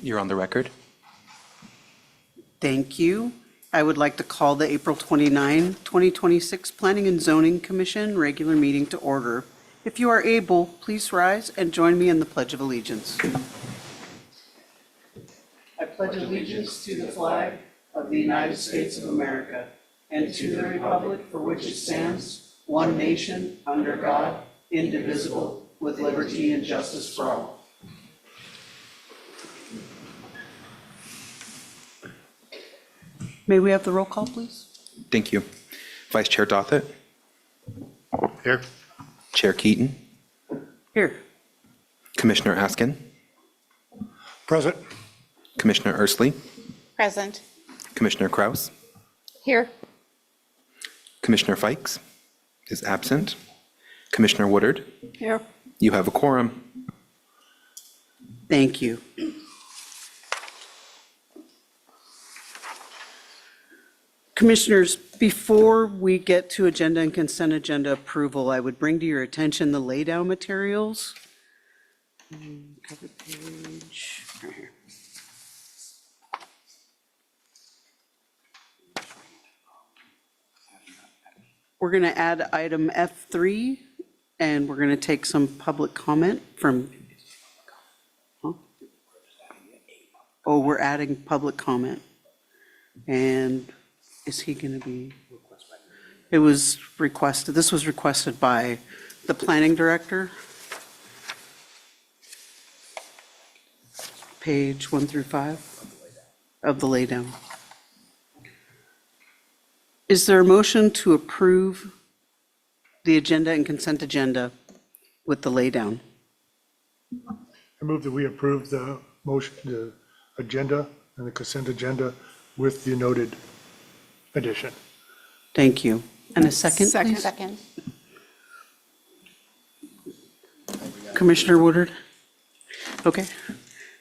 You're on the record. Thank you. I would like to call the April 29, 2026 Planning and Zoning Commission regular meeting to order. If you are able, please rise and join me in the Pledge of Allegiance. I pledge allegiance to the flag of the United States of America and to the republic for which it stands, one nation, under God, indivisible, with liberty and justice for all. May we have the roll call, please? Thank you. Vice Chair Dothett, Here. Chair Keaton, Here. Commissioner Askin, Present. Commissioner Ersley, Present. Commissioner Kraus, Here. Commissioner Fikes is absent. Commissioner Woodard, Here. you have a quorum. Thank you. Commissioners, before we get to agenda and consent agenda approval, I would bring to your attention the laydown materials. Cover page, right here. We're going to add item F3, and we're going to take some public comment from. Huh? Oh, we're adding public comment. And is he going to be? It was requested, this was requested by the planning director. Page 1 through 5 of the laydown. Is there a motion to approve the agenda and consent agenda with the laydown? I move that we approve the motion, the agenda and the consent agenda with the noted addition. Thank you. And a second, please? Second. Commissioner Woodard? Okay.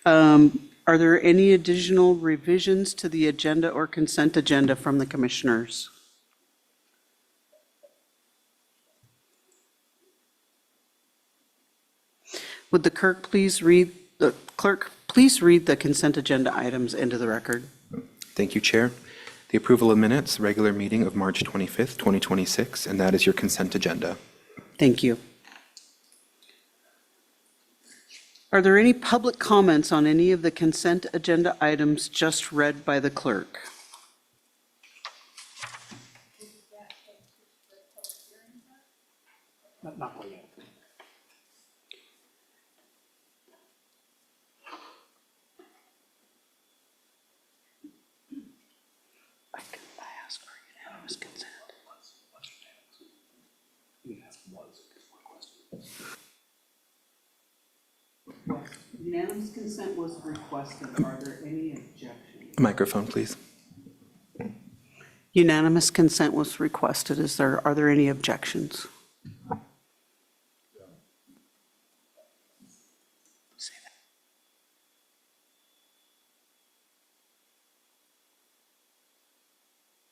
Are there any additional revisions to the agenda or consent agenda from the commissioners? Would the clerk please read the consent agenda items into the record? Thank you, Chair. The approval of minutes, regular meeting of March 25th, 2026, and that is your consent agenda. Thank you. Are there any public comments on any of the consent agenda items just read by the clerk? Not quite yet. I can ask for unanimous consent. Unanimous consent was requested. Are there any objections? Microphone, please. Unanimous consent was requested. Are there any objections? Say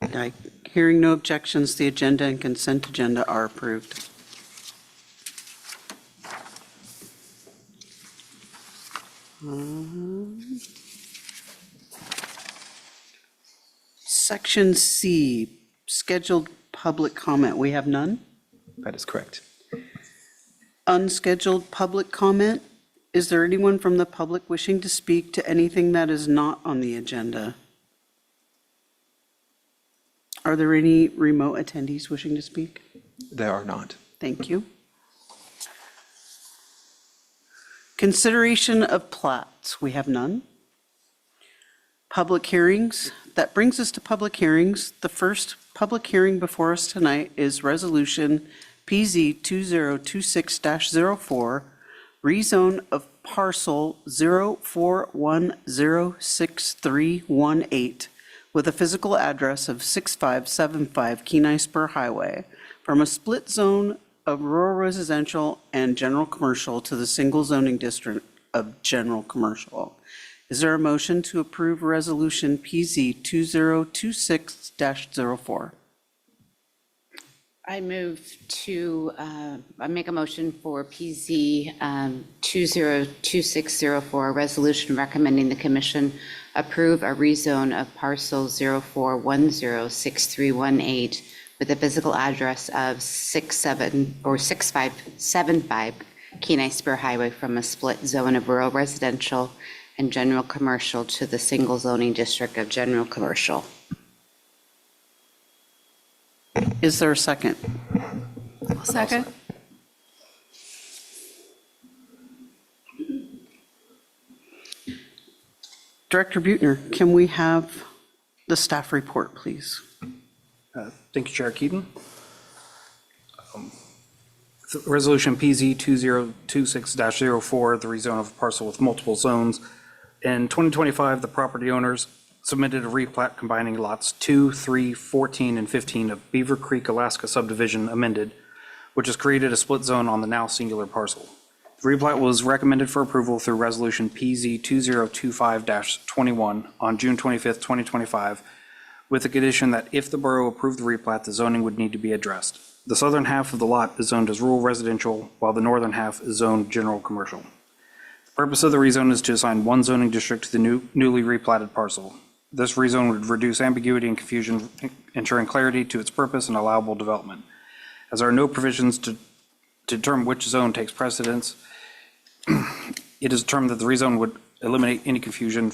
that. Hearing no objections, the agenda and consent agenda are approved. Section C, scheduled public comment. We have none. That is correct. Unscheduled public comment. Is there anyone from the public wishing to speak to anything that is not on the agenda? Are there any remote attendees wishing to speak? There are not. Thank you. Consideration of plats. We have none. Public hearings. That brings us to public hearings. The first public hearing before us tonight is Resolution PZ 2026-04, rezone of parcel 04106-318 with a physical address of 6575 Kenai Spur Highway from a split zone of rural residential and general commercial to the single zoning district of general commercial. Is there a motion to approve Resolution PZ 2026-04? I move to, I make a motion for PZ 202604, a resolution recommending the commission approve a rezone of parcel 04106318 with a physical address of 6575 Kenai Spur Highway from a split zone of rural residential and general commercial to the single zoning district of general commercial. Is there a second? Second. Director Buettner, can we have the staff report, please? Thank you, Chair Keaton. Resolution PZ 2026-04, the rezone of a parcel with multiple zones. In 2025, the property owners submitted a replat combining lots 2, 3, 14, and 15 of Beaver Creek, Alaska subdivision amended, which has created a split zone on the now singular parcel. The replat was recommended for approval through Resolution PZ 2025-21 on June 25th, 2025, with the condition that if the borough approved the replat, the zoning would need to be addressed. The southern half of the lot is zoned as rural residential, while the northern half is zoned general commercial. The purpose of the rezone is to assign one zoning district to the newly replatted parcel. This rezone would reduce ambiguity and confusion, ensuring clarity to its purpose and allowable development. As there are no provisions to determine which zone takes precedence, it is determined that the rezone would eliminate any confusion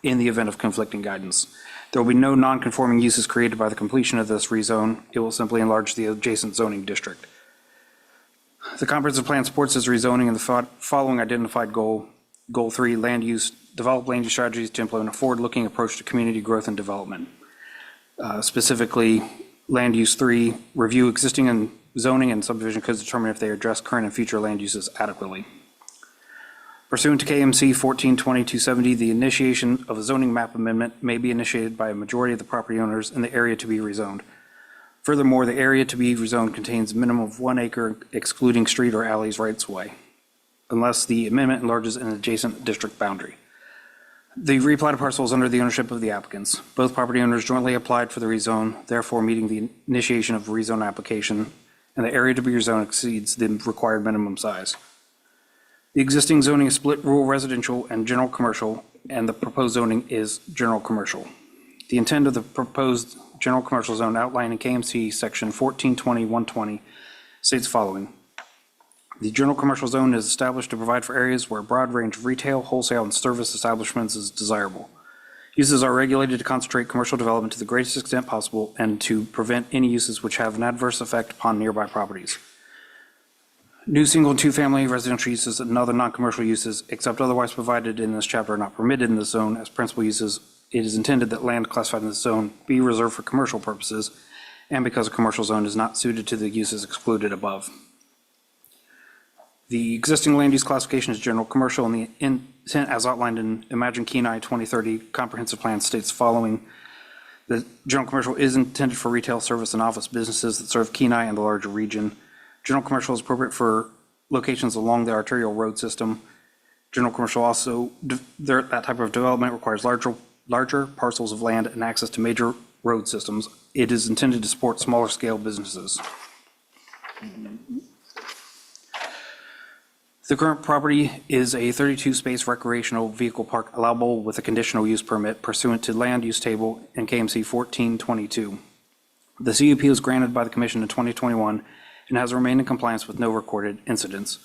in the event of conflicting guidance. There will be no non-conforming uses created by the completion of this rezone. It will simply enlarge the adjacent zoning district. The comprehensive plan supports this rezoning in the following identified goal. Goal 3, land use, develop land use strategies to implement a forward-looking approach to community growth and development. Specifically, land use 3, review existing and zoning and subdivision codes to determine if they address current and future land uses adequately. Pursuant to KMC 142270, the initiation of a zoning map amendment may be initiated by a majority of the property owners in the area to be rezoned. Furthermore, the area to be rezoned contains a minimum of 1 acre excluding street or alleys rights of way, unless the amendment enlarges an adjacent district boundary. The replatted parcel is under the ownership of the applicants. Both property owners jointly applied for the rezone, therefore meeting the initiation of a rezone application, and the area to be rezoned exceeds the required minimum size. The existing zoning is split rural residential and general commercial, and the proposed zoning is general commercial. The intent of the proposed general commercial zone outlined in KMC section 1420-120 states the following. The general commercial zone is established to provide for areas where a broad range of retail, wholesale, and service establishments is desirable. Uses are regulated to concentrate commercial development to the greatest extent possible and to prevent any uses which have an adverse effect upon nearby properties. New single and two-family residential uses and other non-commercial uses, except otherwise provided in this chapter, are not permitted in this zone as principal uses. It is intended that land classified in this zone be reserved for commercial purposes, and because a commercial zone is not suited to the uses excluded above. The existing land use classification is general commercial, and the intent as outlined in Imagine Kenai 2030 comprehensive plan states the following. The general commercial is intended for retail, service, and office businesses that serve Kenai and the larger region. General commercial is appropriate for locations along the arterial road system. General commercial also, that type of development requires larger parcels of land and access to major road systems. It is intended to support smaller scale businesses. The current property is a 32-space recreational vehicle park allowable with a conditional use permit pursuant to land use table in KMC 1422. The CUP was granted by the Commission in 2021 and has remained in compliance with no recorded incidents.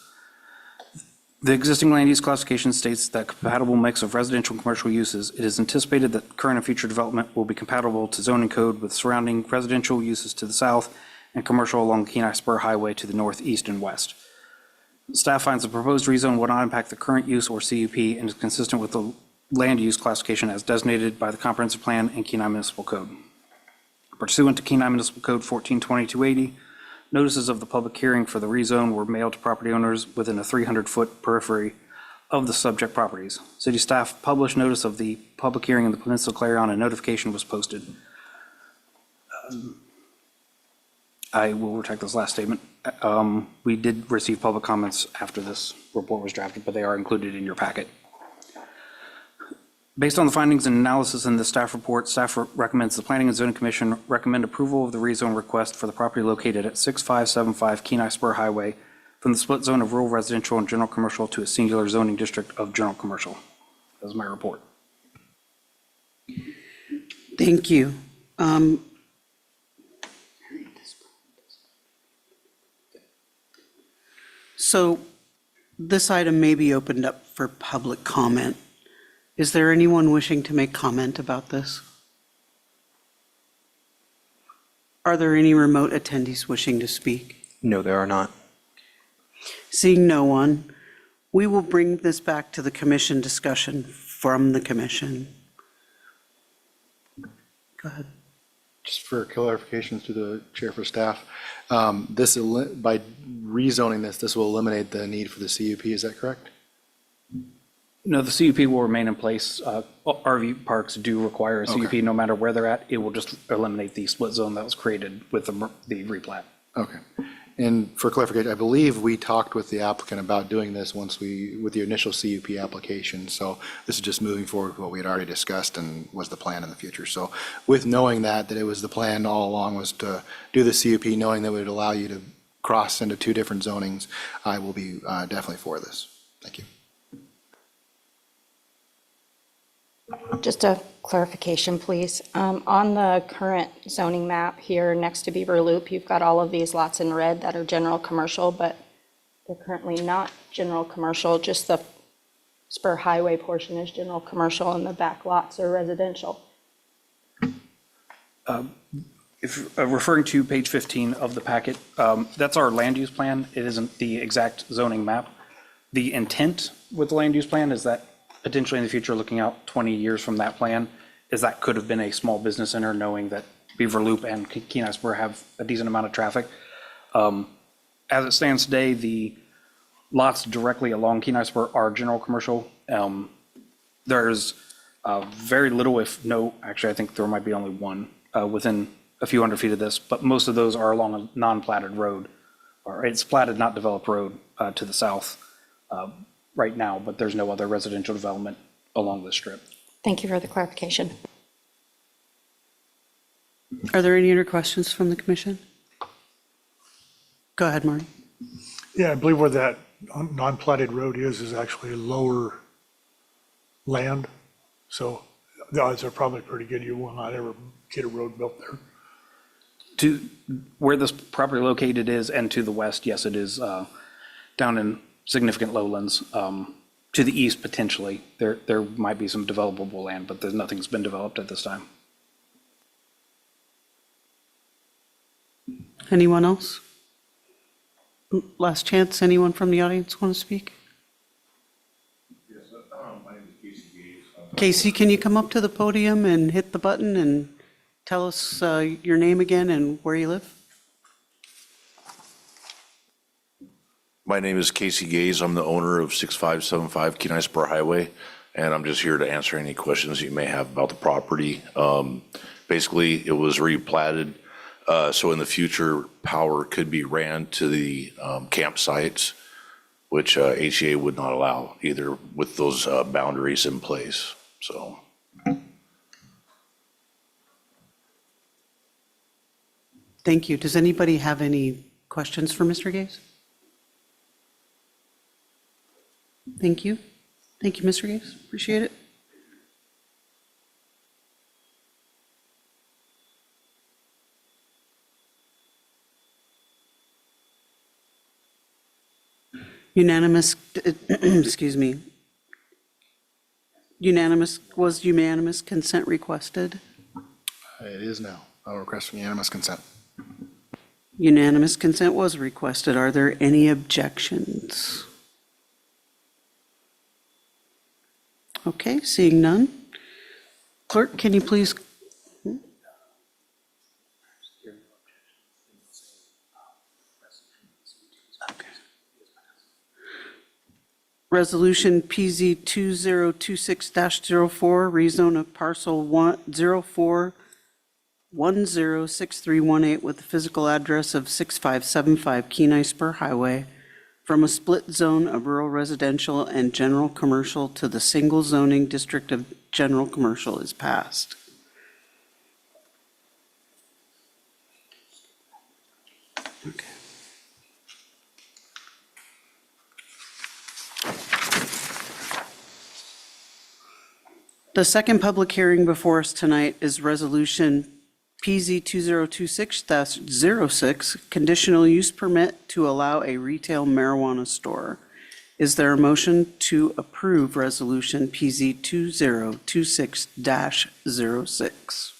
The existing land use classification states that compatible mix of residential and commercial uses. It is anticipated that current and future development will be compatible to zoning code with surrounding residential uses to the south and commercial along the Kenai Spur Highway to the northeast and west. Staff finds the proposed rezone will not impact the current use or CUP and is consistent with the land use classification as designated by the Comprehensive Plan and Kenai Municipal Code. Pursuant to Kenai Municipal Code 142280, notices of the public hearing for the rezone were mailed to property owners within a 300-foot periphery of the subject properties. City staff published notice of the public hearing in the Peninsula Clarion and notification was posted. I will retract this last statement. We did receive public comments after this report was drafted, but they are included in your packet. Based on the findings and analysis in the staff report, staff recommends the Planning and Zoning Commission recommend approval of the rezone request for the property located at 6575 Kenai Spur Highway from the split zone of rural residential and general commercial to a singular zoning district of general commercial. That's my report. Thank you. So this item may be opened up for public comment. Is there anyone wishing to make comment about this? Are there any remote attendees wishing to speak? No, there are not. Seeing no one, we will bring this back to the commission discussion from the commission. Go ahead. Just for clarification to the chair for staff, by rezoning this will eliminate the need for the CUP, is that correct? No, the CUP will remain in place. RV parks do require a CUP Okay. no matter where they're at. It will just eliminate the split zone that was created with the replat. Okay. And for clarification, I believe we talked with the applicant about doing this with the initial CUP application. So this is just moving forward with what we had already discussed and was the plan in the future. So with knowing that it was the plan all along was to do the CUP, knowing that it would allow you to cross into two different zonings, I will be definitely for this. Thank you. Just a clarification, please. On the current zoning map here next to Beaver Loop, you've got all of these lots in red that are general commercial, but they're currently not general commercial, just the Spur Highway portion is general commercial and the back lots are residential. If referring to page 15 of the packet, that's our land use plan. It isn't the exact zoning map. The intent with the land use plan is that potentially in the future, looking out 20 years from that plan, is that could have been a small business center, knowing that Beaver Loop and Kenai Spur have a decent amount of traffic. As it stands today, the lots directly along Kenai Spur are general commercial. There's very little, if no, actually, I think there might be only one within a few hundred feet of this, but most of those are along a non-platted road, or it's platted, not developed road to the south right now, but there's no other residential development along this strip. Thank you for the clarification. Are there any other questions from the commission? Go ahead, Marty. Yeah, I believe where that non-platted road is actually lower land. So the odds are probably pretty good you will not ever get a road built there. To where this property located is and to the west, yes, it is down in significant lowlands. To the east, potentially, there might be some developable land, but nothing's been developed at this time. Anyone else? Last chance, anyone from the audience want to speak? Yes, my name is Casey Gates. Casey, can you come up to the podium and hit the button and tell us your name again and where you live? My name is Casey Gaze. I'm the owner of 6575 Kenai Spur Highway, and I'm just here to answer any questions you may have about the property. Basically, it was replatted, so in the future, power could be ran to the campsites, which HEA would not allow either with those boundaries in place, so. Thank you. Does anybody have any questions for Mr. Gaze? Thank you. Thank you, Mr. Gaze. Appreciate it. Unanimous, excuse me. Was unanimous consent requested? It is now. I'll request unanimous consent. Unanimous consent was requested. Are there any objections? Okay, seeing none. Clerk, can you please? Okay. Resolution PZ 2026-04, rezone of parcel 04106318 with the physical address of 6575 Kenai Spur Highway from a split zone of rural residential and general commercial to the single zoning district of general commercial is passed. Okay. The second public hearing before us tonight is Resolution PZ 2026-06, conditional use permit to allow a retail marijuana store. Is there a motion to approve Resolution PZ 2026-06?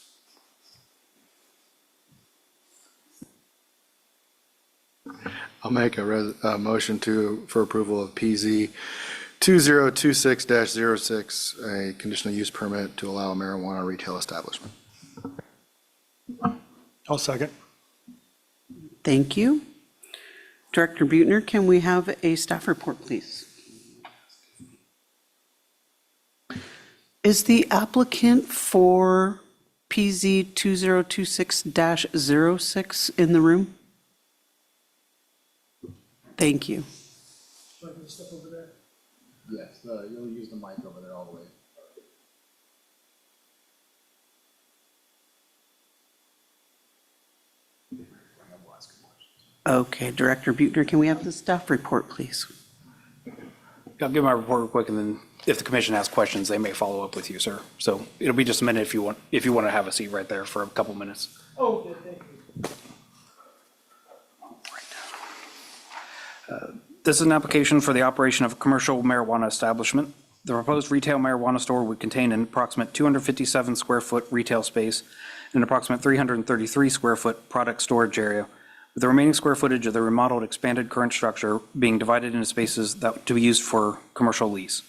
I'll make a motion for approval of PZ 2026-06, a conditional use permit to allow a marijuana retail establishment. I'll second. Thank you. Director Buettner, can we have a staff report, please? Is the applicant for PZ 2026-06 in the room? Thank you. Yes, you'll use the mic over there all the way. Okay, Director Buettner, can we have the staff report, please? I'll give my report real quick, and then if the commission has questions, they may follow up with you, sir. So it'll be just a minute if you want to have a seat right there for a couple minutes. Okay, thank you. This is an application for the operation of a commercial marijuana establishment. The proposed retail marijuana store would contain an approximate 257 square foot retail space and an approximate 333 square foot product storage area, with the remaining square footage of the remodeled expanded current structure being divided into spaces that to be used for commercial lease.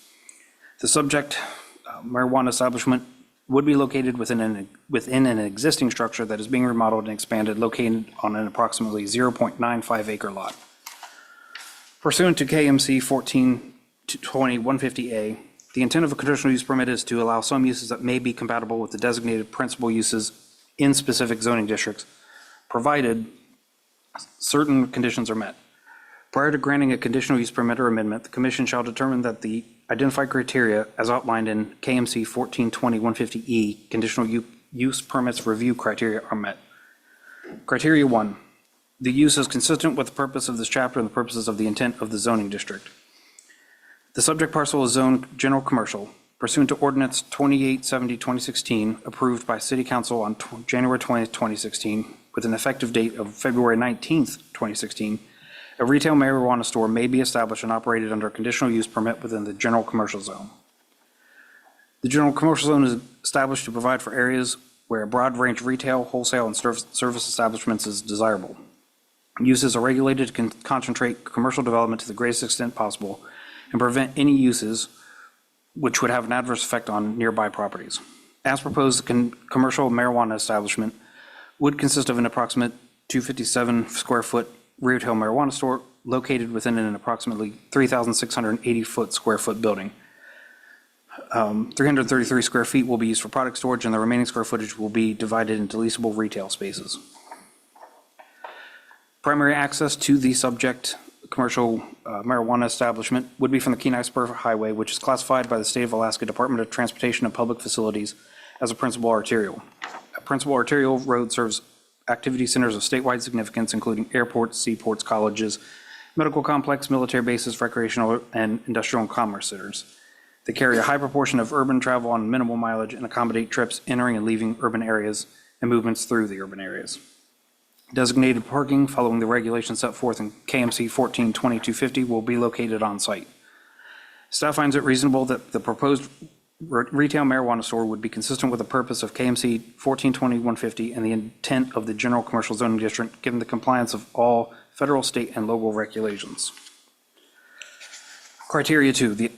The subject marijuana establishment would be located within an existing structure that is being remodeled and expanded, located on an approximately 0.95 acre lot. Pursuant to KMC 1420-150A, the intent of a conditional use permit is to allow some uses that may be compatible with the designated principal uses in specific zoning districts, provided certain conditions are met. Prior to granting a conditional use permit or amendment, the commission shall determine that the identified criteria as outlined in KMC 1420-150E, conditional use permits review criteria are met. Criteria 1, the use is consistent with the purpose of this chapter and the purposes of the intent of the zoning district. The subject parcel is zoned general commercial pursuant to ordinance 2870-2016, approved by City Council on January 20th, 2016, with an effective date of February 19th, 2016. A retail marijuana store may be established and operated under a conditional use permit within the general commercial zone. The general commercial zone is established to provide for areas where a broad range of retail, wholesale, and service establishments is desirable. Uses are regulated to concentrate commercial development to the greatest extent possible and prevent any uses which would have an adverse effect on nearby properties. As proposed, the commercial marijuana establishment would consist of an approximate 257 square foot retail marijuana store located within an approximately 3,680 square foot building. 333 square feet will be used for product storage, and the remaining square footage will be divided into leasable retail spaces. Primary access to the subject commercial marijuana establishment would be from the Kenai Spur Highway, which is classified by the State of Alaska Department of Transportation and Public Facilities as a principal arterial. A principal arterial road serves activity centers of statewide significance, including airports, seaports, colleges, medical complex, military bases, recreational and industrial and commerce centers. They carry a high proportion of urban travel on minimal mileage and accommodate trips entering and leaving urban areas and movements through the urban areas. Designated parking following the regulations set forth in KMC 1420-250 will be located on site. Staff finds it reasonable that the proposed retail marijuana store would be consistent with the purpose of KMC 1420-150 and the intent of the general commercial zoning district, given the compliance of all federal, state, and local regulations. Criteria 2, the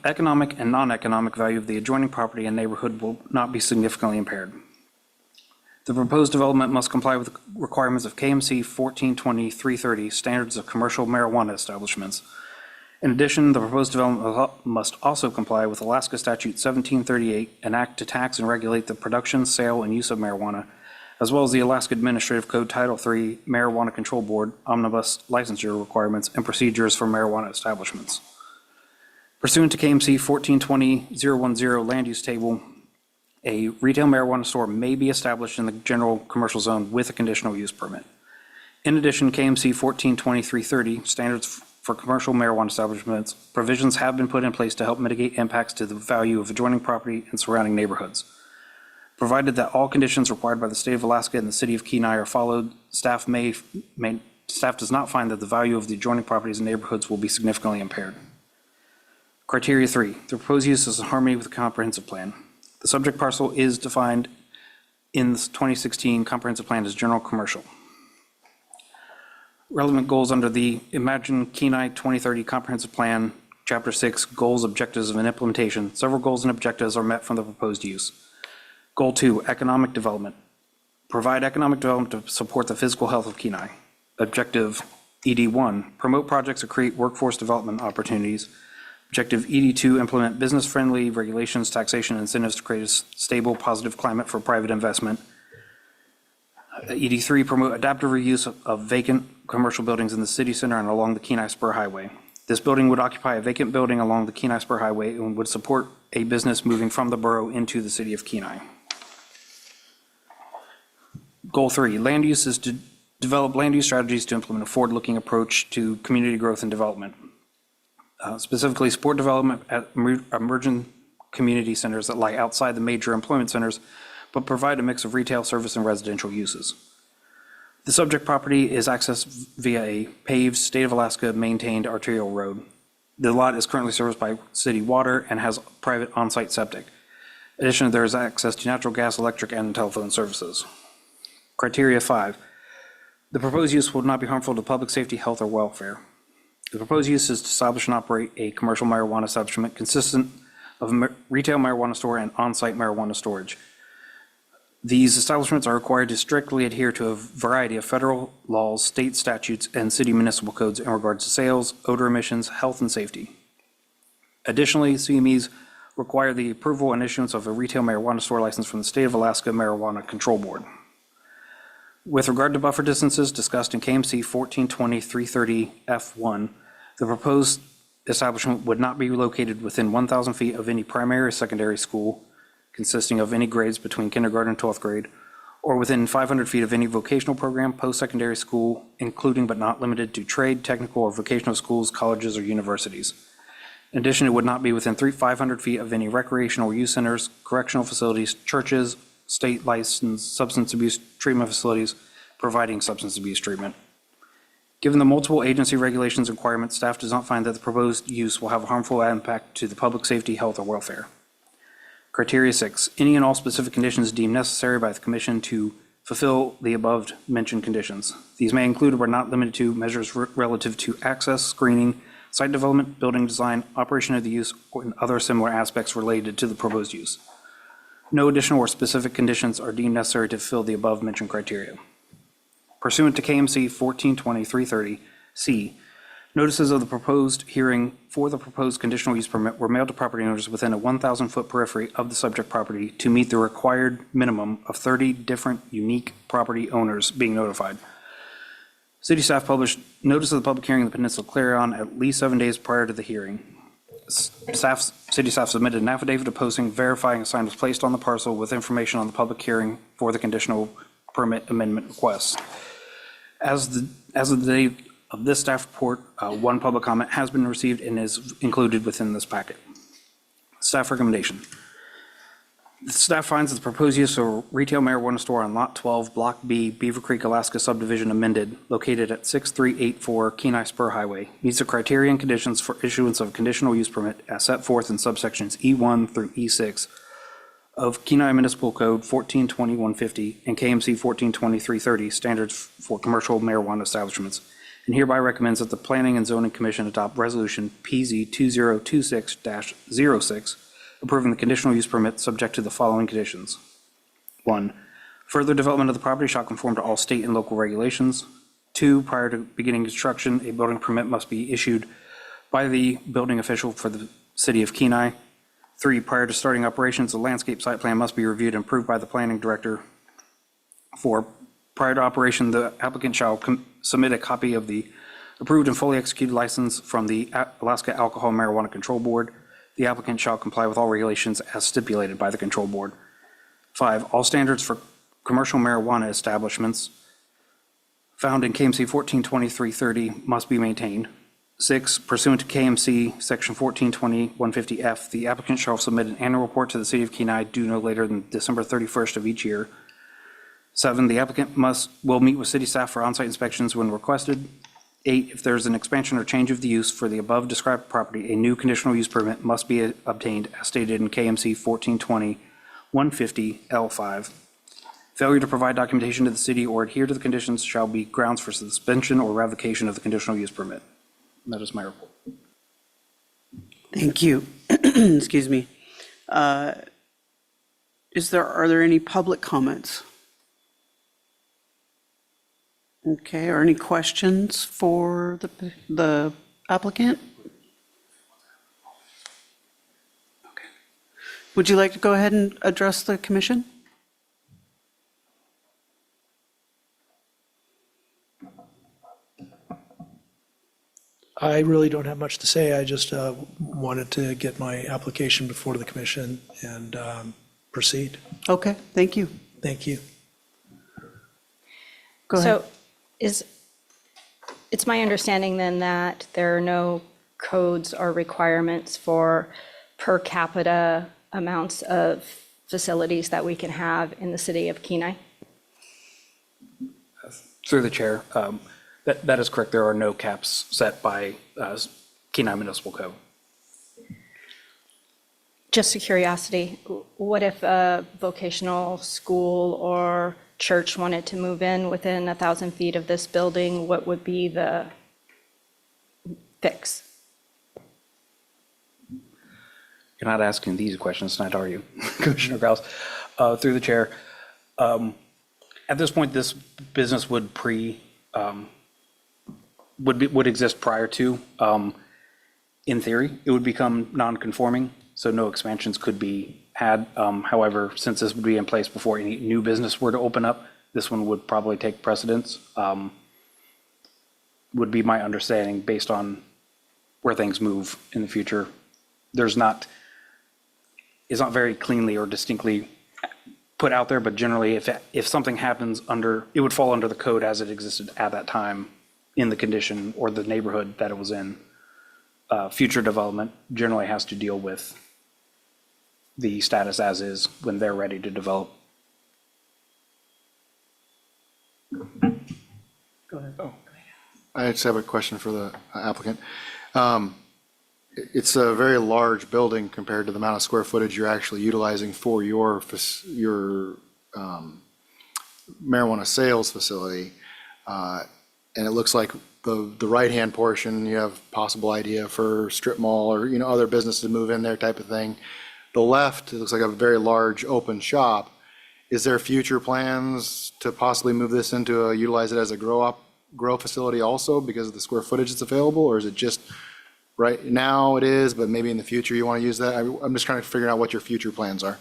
economic and non-economic value of the adjoining property and neighborhood will not be significantly impaired. The proposed development must comply with the requirements of KMC 1420-330, standards of commercial marijuana establishments. In addition, the proposed development must also comply with Alaska Statute 1738, an act to tax and regulate the production, sale, and use of marijuana, as well as the Alaska Administrative Code Title III Marijuana Control Board Omnibus licensure requirements and procedures for marijuana establishments. Pursuant to KMC 1420-010 Land Use Table, a retail marijuana store may be established in the general commercial zone with a conditional use permit. In addition, KMC 1420-330 Standards for Commercial Marijuana Establishments, provisions have been put in place to help mitigate impacts to the value of adjoining property and surrounding neighborhoods. Provided that all conditions required by the state of Alaska and the city of Kenai are followed, staff does not find that the value of the adjoining properties and neighborhoods will be significantly impaired. Criteria 3, the proposed use is in harmony with the comprehensive plan. The subject parcel is defined in the 2016 comprehensive plan as general commercial. Relevant goals under the Imagine Kenai 2030 comprehensive plan, chapter 6, goals, objectives, and implementation. Several goals and objectives are met from the proposed use. Goal 2, economic development. Provide economic development to support the physical health of Kenai. Objective ED1, promote projects that create workforce development opportunities. Objective ED2, implement business-friendly regulations, taxation, and incentives to create a stable, positive climate for private investment. ED3, promote adaptive reuse of vacant commercial buildings in the city center and along the Kenai Spur Highway. This building would occupy a vacant building along the Kenai Spur Highway and would support a business moving from the borough into the city of Kenai. Goal 3, land use is to develop land use strategies to implement a forward-looking approach to community growth and development. Specifically, support development at emerging community centers that lie outside the major employment centers, but provide a mix of retail, service, and residential uses. The subject property is accessed via a paved, state of Alaska maintained arterial road. The lot is currently serviced by city water and has private on-site septic. Additionally, there is access to natural gas, electric, and telephone services. Criteria 5, the proposed use will not be harmful to public safety, health, or welfare. The proposed use is to establish and operate a commercial marijuana establishment consistent of a retail marijuana store and on-site marijuana storage. These establishments are required to strictly adhere to a variety of federal laws, state statutes, and city municipal codes in regards to sales, odor emissions, health, and safety. Additionally, CMEs require the approval and issuance of a retail marijuana store license from the State of Alaska Marijuana Control Board. With regard to buffer distances discussed in KMC 1420-330 F1, the proposed establishment would not be located within 1,000 feet of any primary or secondary school consisting of any grades between kindergarten and 12th grade, or within 500 feet of any vocational program, post-secondary school, including but not limited to trade, technical, or vocational schools, colleges, or universities. In addition, it would not be within 500 feet of any recreational use centers, correctional facilities, churches, state licensed substance abuse treatment facilities providing substance abuse treatment. Given the multiple agency regulations and requirements, staff does not find that the proposed use will have a harmful impact to the public safety, health, or welfare. Criteria 6, any and all specific conditions deemed necessary by the commission to fulfill the above mentioned conditions. These may include but are not limited to measures relative to access, screening, site development, building design, operation of the use, and other similar aspects related to the proposed use. No additional or specific conditions are deemed necessary to fulfill the above mentioned criteria. Pursuant to KMC 1420-330 C, notices of the proposed hearing for the proposed conditional use permit were mailed to property owners within a 1,000-foot periphery of the subject property to meet the required minimum of 30 different unique property owners being notified. City staff published notice of the public hearing in the Peninsula Clarion at least 7 days prior to the hearing. City staff submitted an affidavit of posting verifying a sign was placed on the parcel with information on the public hearing for the conditional permit amendment request. As of the date of this staff report, one public comment has been received and is included within this packet. Staff recommendation. The staff finds that the proposed use of a retail marijuana store on Lot 12, Block B, Beaver Creek, Alaska subdivision amended, located at 6384 Kenai Spur Highway, meets the criteria and conditions for issuance of a conditional use permit as set forth in subsections E1 through E6 of Kenai Municipal Code 1420-150 and KMC 1420-330 standards for commercial marijuana establishments, and hereby recommends that the Planning and Zoning Commission adopt Resolution PZ 2026-06, approving the conditional use permit subject to the following conditions. 1, further development of the property shall conform to all state and local regulations. 2, prior to beginning construction, a building permit must be issued by the building official for the city of Kenai. 3, prior to starting operations, the landscape site plan must be reviewed and approved by the planning director. 4, prior to operation, the applicant shall submit a copy of the approved and fully executed license from the Alaska Alcohol and Marijuana Control Board. The applicant shall comply with all regulations as stipulated by the control board. 5, all standards for commercial marijuana establishments found in KMC 142330 must be maintained. 6, pursuant to KMC Section 1420-150F, the applicant shall submit an annual report to the City of Kenai due no later than December 31st of each year. 7, the applicant will meet with city staff for on-site inspections when requested. 8, if there is an expansion or change of the use for the above described property, a new conditional use permit must be obtained as stated in KMC 1420-150L5. Failure to provide documentation to the city or adhere to the conditions shall be grounds for suspension or revocation of the conditional use permit. And that is my report. Thank you. Excuse me. Are there any public comments? Okay, or any questions for the applicant? Okay. Would you like to go ahead and address the commission? I really don't have much to say. I just wanted to get my application before the commission and proceed. Okay, thank you. Thank you. Go ahead. So it's my understanding then that there are no codes or requirements for per capita amounts of facilities that we can have in the city of Kenai? Through the chair, that is correct. There are no caps set by Kenai Municipal Code. Just a curiosity, what if a vocational school or church wanted to move in within 1,000 feet of this building? What would be the fix? You're not asking these questions tonight, are you, Commissioner Grouse? Through the chair, at this point, this business would would exist prior to. In theory, it would become non-conforming, so no expansions could be had. However, since this would be in place before any new business were to open up, this one would probably take precedence. Would be my understanding based on where things move in the future. It's not very cleanly or distinctly put out there, but generally, if something happens it would fall under the code as it existed at that time in the condition or the neighborhood that it was in. Future development generally has to deal with the status as is when they're ready to develop. Go ahead. I just have a question for the applicant. It's a very large building compared to the amount of square footage you're actually utilizing for your marijuana sales facility. And it looks like the right-hand portion, you have possible idea for strip mall or, other businesses to move in there type of thing. The left, it looks like a very large open shop. Is there future plans to possibly move this utilize it as a grow facility also because of the square footage that's available? Or is it just right now it is, but maybe in the future you want to use that? I'm just trying to figure out what your future plans are.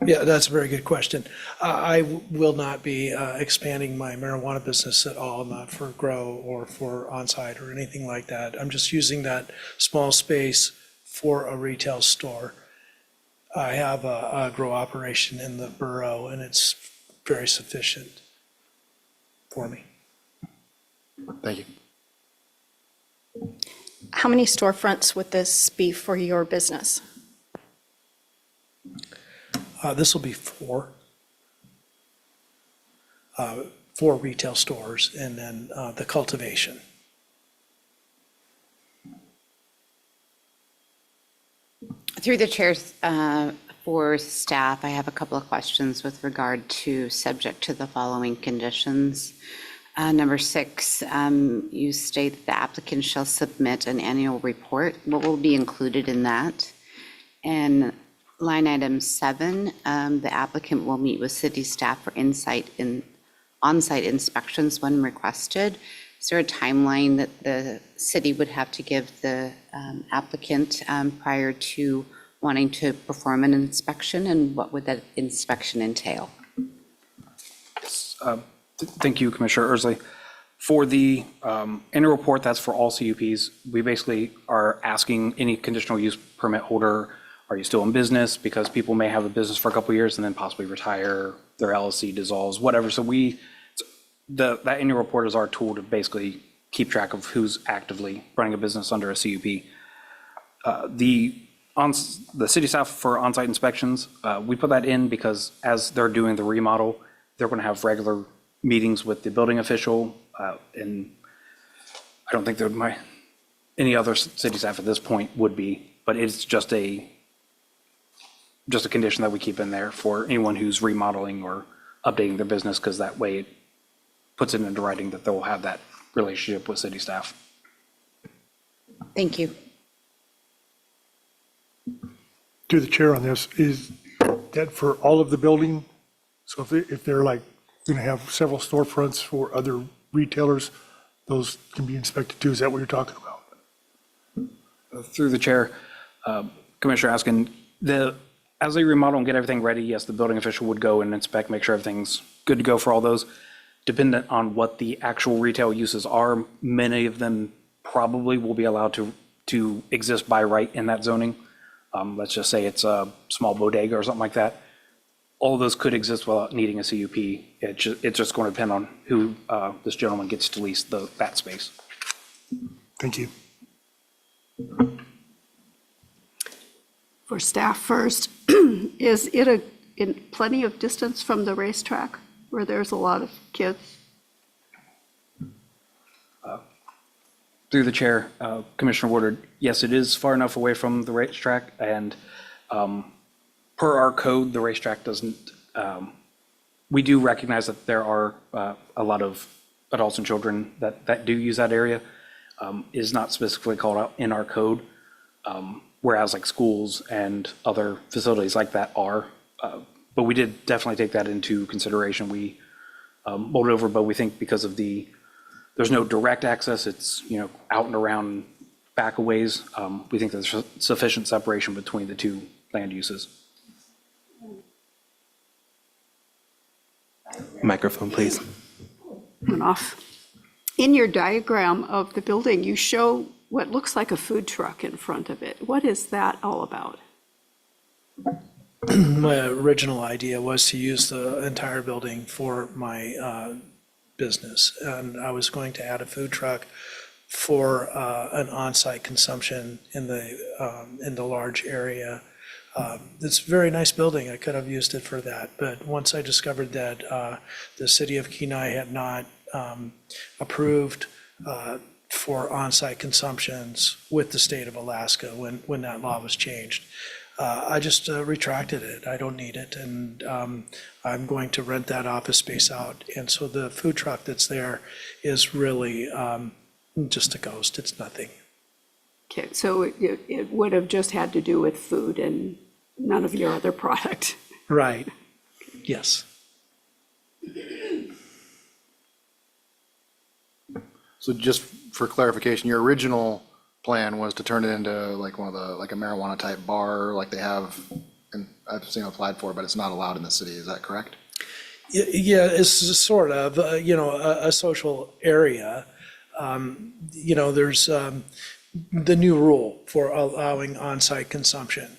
Yeah, that's a very good question. I will not be expanding my marijuana business at all, not for grow or for on-site or anything like that. I'm just using that small space for a retail store. I have a grow operation in the borough, and it's very sufficient for me. Thank you. How many storefronts would this be for your business? This will be four retail stores, and then the cultivation. Through the chairs, for staff, I have a couple of questions with regard to subject to the following conditions. Number 6, you state that the applicant shall submit an annual report. What will be included in that? And line item 7, the applicant will meet with city staff for on-site inspections when requested. Is there a timeline that the city would have to give the applicant prior to wanting to perform an inspection, and what would that inspection entail? Thank you, Commissioner Ersley. For the annual report, that's for all CUPs. We basically are asking any conditional use permit holder, are you still in business? Because people may have a business for a couple of years and then possibly retire, their LLC dissolves, whatever. So that annual report is our tool to basically keep track of who's actively running a business under a CUP. The city staff for on-site inspections, we put that in because as they're doing the remodel, they're going to have regular meetings with the building official, and I don't think any other city staff at this point would be, but it's just a condition that we keep in there for anyone who's remodeling or updating their business, because that way it puts it into writing that they'll have that relationship with city staff. Thank you. To the chair on this, is that for all of the building? So if they're like going to have several storefronts for other retailers, those can be inspected too? Is that what you're talking about? Through the chair, Commissioner Askin, as they remodel and get everything ready, yes, the building official would go and inspect, make sure everything's good to go for all those. Dependent on what the actual retail uses are, many of them probably will be allowed to exist by right in that zoning. Let's just say it's a small bodega or something like that. All of those could exist without needing a CUP. It's just going to depend on who this gentleman gets to lease that space. Thank you. For staff first, is it in plenty of distance from the racetrack where there's a lot of kids? Through the chair, Commissioner Woodard, yes, it is far enough away from the racetrack, and per our code, the racetrack doesn't, we do recognize that there are a lot of adults and children that do use that area. Is not specifically called out in our code, whereas like schools and other facilities like that are. But we did definitely take that into consideration. We mulled it over, but we think because of there's no direct access, it's, out and around back a ways. We think there's sufficient separation between the two land uses. Microphone, please. Went off. In your diagram of the building, you show what looks like a food truck in front of it. What is that all about? My original idea was to use the entire building for my business, and I was going to add a food truck for an on-site consumption in the large area. It's a very nice building. I could have used it for that, but once I discovered that the city of Kenai had not approved for on-site consumptions with the state of Alaska when that law was changed, I just retracted it. I don't need it, and I'm going to rent that office space out. And so the food truck that's there is really just a ghost. It's nothing. Okay, so it would have just had to do with food and none of your other product. Right. Yes. So just for clarification, your original plan was to turn it into like like a marijuana type bar like they have, and I've seen applied for, but it's not allowed in the city. Is that correct? Yeah, it's sort of, a social area. There's the new rule for allowing on-site consumption.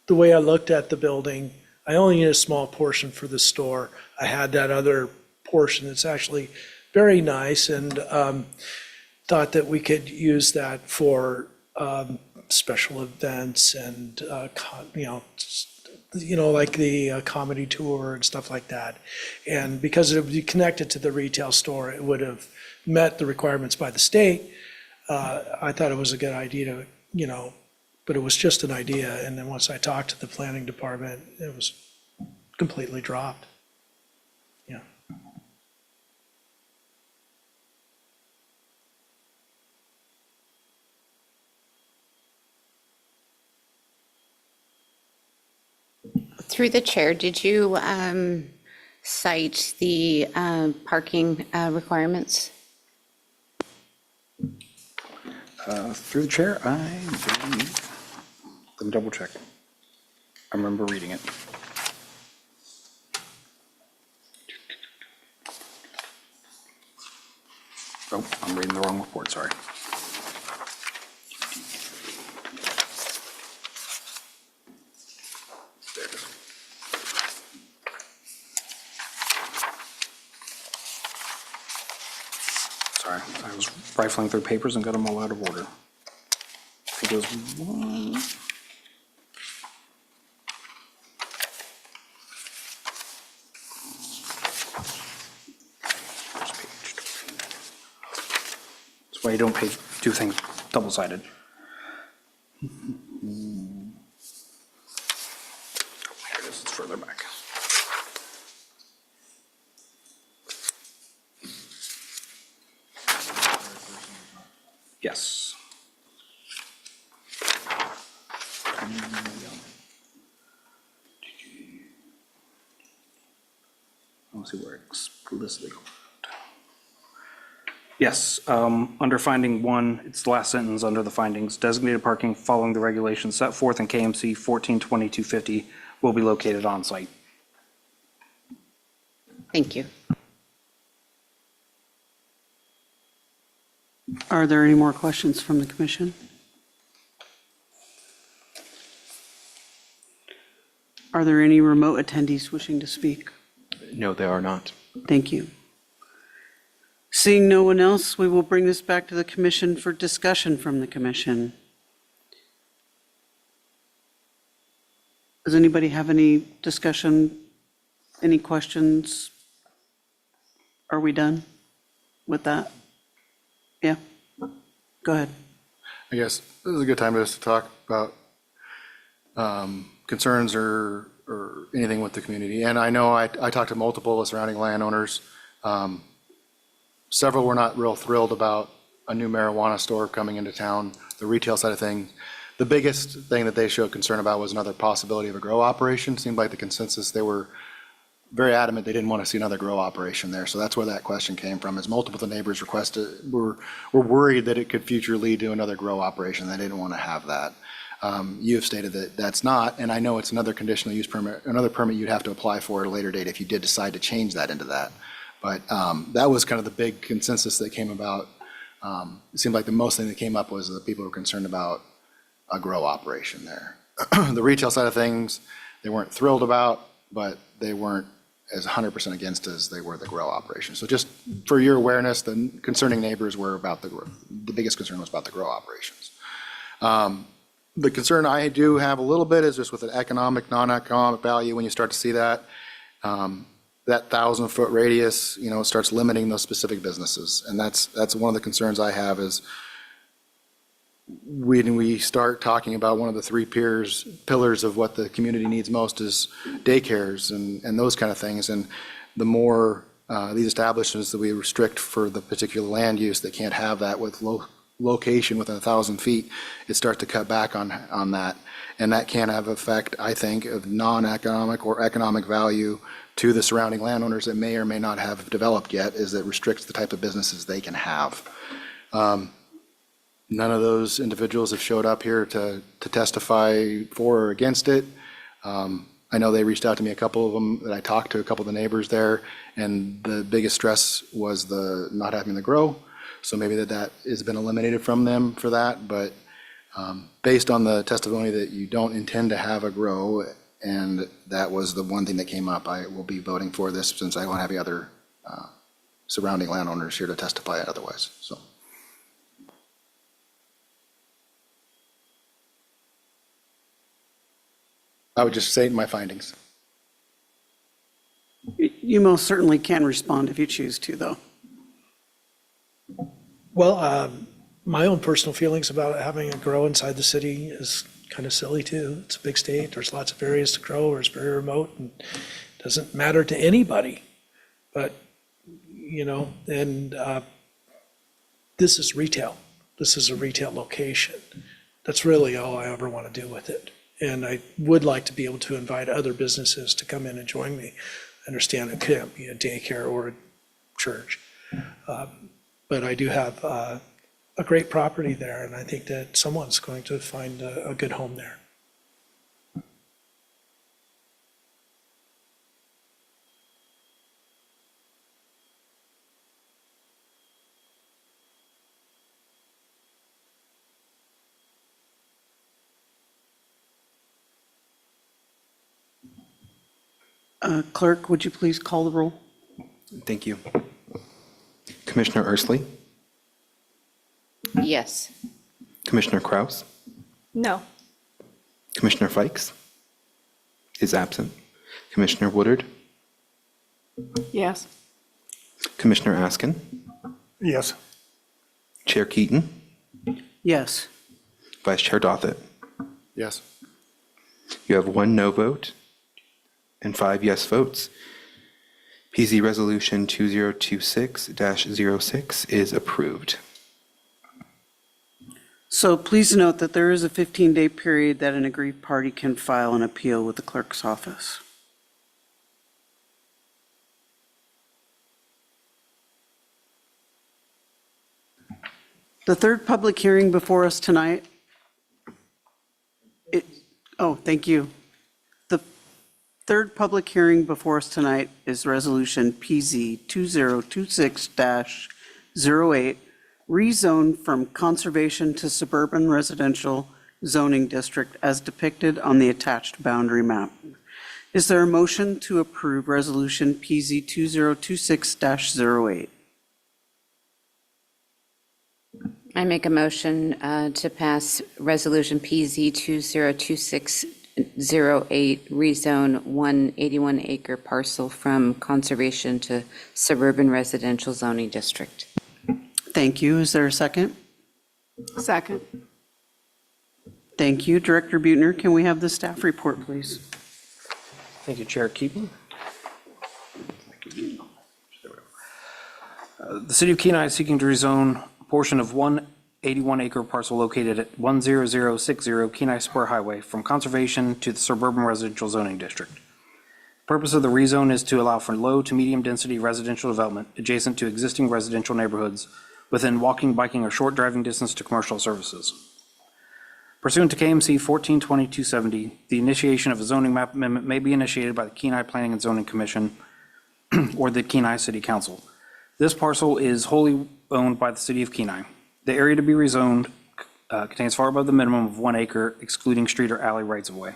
The way I looked at the building, I only need a small portion for the store. I had that other portion that's actually very nice, and thought that we could use that for special events and, like the comedy tour and stuff like that. And because it would be connected to the retail store, it would have met the requirements by the state. I thought it was a good idea to, but it was just an idea. And then once I talked to the planning department, it was completely dropped. Yeah. Through the chair, did you cite the parking requirements? Through the chair, I believe, let me double check. I remember reading it. Oh, I'm reading the wrong report, sorry. There it is. Sorry, I was rifling through papers and got them all out of order. I think it was one. First page. That's why you don't do things double-sided. Here it is, it's further back. Yes. Let's see where it explicitly. Yes, under finding 1, it's the last sentence under the findings. Designated parking following the regulations set forth in KMC 142250 will be located on site. Thank you. Are there any more questions from the commission? Are there any remote attendees wishing to speak? No, they are not. Thank you. Seeing no one else, we will bring this back to the commission for discussion from the commission. Does anybody have any discussion, any questions? Are we done with that? Yeah? Go ahead. I guess this is a good time just to talk about concerns or anything with the community. And I know I talked to multiple surrounding landowners. Several were not real thrilled about a new marijuana store coming into town, the retail side of things. The biggest thing that they showed concern about was another possibility of a grow operation. Seemed like the consensus, they were very adamant they didn't want to see another grow operation there. So that's where that question came from, is multiple of the neighbors were worried that it could future lead to another grow operation. They didn't want to have that. You have stated that that's not, and I know it's another conditional use permit, another permit you'd have to apply for at a later date if you did decide to change that into that. But that was kind of the big consensus that came about. It seemed like the most thing that came up was that people were concerned about a grow operation there. The retail side of things, they weren't thrilled about, but they weren't as 100% against as they were the grow operation. So just for your awareness, the concerning neighbors were about the biggest concern was about the grow operations. The concern I do have a little bit is just with an economic, non-economic value, when you start to see that, that 1,000-foot radius, it starts limiting those specific businesses. And that's one of the concerns I have is when we start talking about one of the 3 pillars of what the community needs most is daycares and those kind of things. And the more these establishments that we restrict for the particular land use that can't have that with location within 1,000 feet, it starts to cut back on that. And that can have effect, I think, of non-economic or economic value to the surrounding landowners that may or may not have developed yet, is that restricts the type of businesses they can have. None of those individuals have showed up here to testify for or against it. I know they reached out to me, a couple of them that I talked to, a couple of the neighbors there, and the biggest stress was the not having the grow. So maybe that has been eliminated from them for that, but based on the testimony that you don't intend to have a grow, and that was the one thing that came up, I will be voting for this since I won't have any other surrounding landowners here to testify otherwise, so. I would just state my findings. You most certainly can respond if you choose to, though. Well, my own personal feelings about having a grow inside the city is kind of silly too. It's a big state. There's lots of areas to grow, or it's very remote and doesn't matter to anybody. But, this is retail. This is a retail location. That's really all I ever want to do with it. And I would like to be able to invite other businesses to come in and join me. I understand it can't be a daycare or a church. But I do have a great property there, and I think that someone's going to find a good home there. Clerk, would you please call the roll? Thank you. Commissioner Ersley, Yes. Commissioner Kraus, No. Commissioner Fikes is absent. Commissioner Woodard, Yes. Commissioner Askin, Yes. Chair Keaton, Yes. Vice Chair Dothett. Yes. You have 1 no vote and 5 yes votes. PZ Resolution 2026-06 is approved. So please note that there is a 15-day period that an aggrieved party can file an appeal with the clerk's office. The third public hearing before us tonight. Thank you. The third public hearing before us tonight is Resolution PZ 2026-08, rezone from conservation to suburban residential zoning district as depicted on the attached boundary map. Is there a motion to approve Resolution PZ 2026-08? I make a motion to pass Resolution PZ 2026-08, rezone 181 acre parcel from conservation to suburban residential zoning district. Thank you. Is there a second? Second. Thank you. Director Buettner, can we have the staff report, please? Thank you, Chair Keaton. The City of Kenai is seeking to rezone a portion of 181 acre parcel located at 10060 Kenai Spur Highway from conservation to the suburban residential zoning district. The purpose of the rezone is to allow for low to medium density residential development adjacent to existing residential neighborhoods within walking, biking, or short driving distance to commercial services. Pursuant to KMC 142270, the initiation of a zoning map amendment may be initiated by the Kenai Planning and Zoning Commission or the Kenai City Council. This parcel is wholly owned by the City of Kenai. The area to be rezoned contains far above the minimum of 1 acre, excluding street or alley rights-of-way.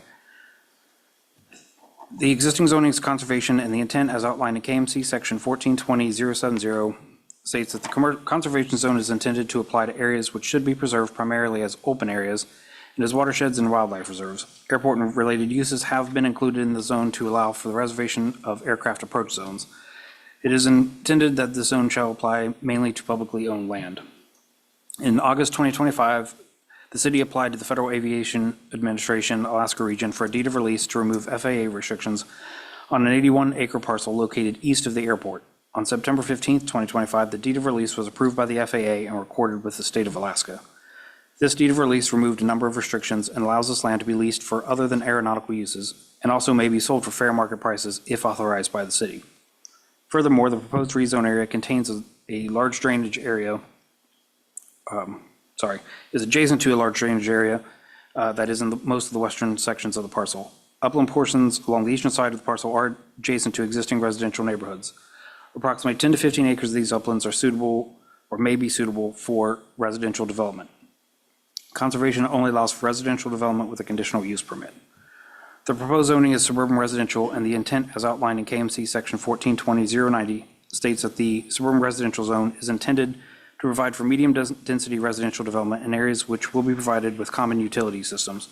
The existing zoning is conservation, and the intent as outlined in KMC Section 1420.070 states that the conservation zone is intended to apply to areas which should be preserved primarily as open areas and as watersheds and wildlife reserves. Airport and related uses have been included in the zone to allow for the reservation of aircraft approach zones. It is intended that the zone shall apply mainly to publicly owned land. In August 2025, the city applied to the Federal Aviation Administration, Alaska Region, for a deed of release to remove FAA restrictions on an 81 acre parcel located east of the airport. On September 15, 2025, the deed of release was approved by the FAA and recorded with the state of Alaska. This deed of release removed a number of restrictions and allows this land to be leased for other than aeronautical uses, and also may be sold for fair market prices if authorized by the city. Furthermore, the proposed rezone area contains a large drainage area, is adjacent to a large drainage area that is in most of the western sections of the parcel. Upland portions along the eastern side of the parcel are adjacent to existing residential neighborhoods. Approximately 10 to 15 acres of these uplands are suitable or may be suitable for residential development. Conservation only allows for residential development with a conditional use permit. The proposed zoning is suburban residential, and the intent as outlined in KMC Section 1420.090 states that the suburban residential zone is intended to provide for medium density residential development in areas which will be provided with common utility systems.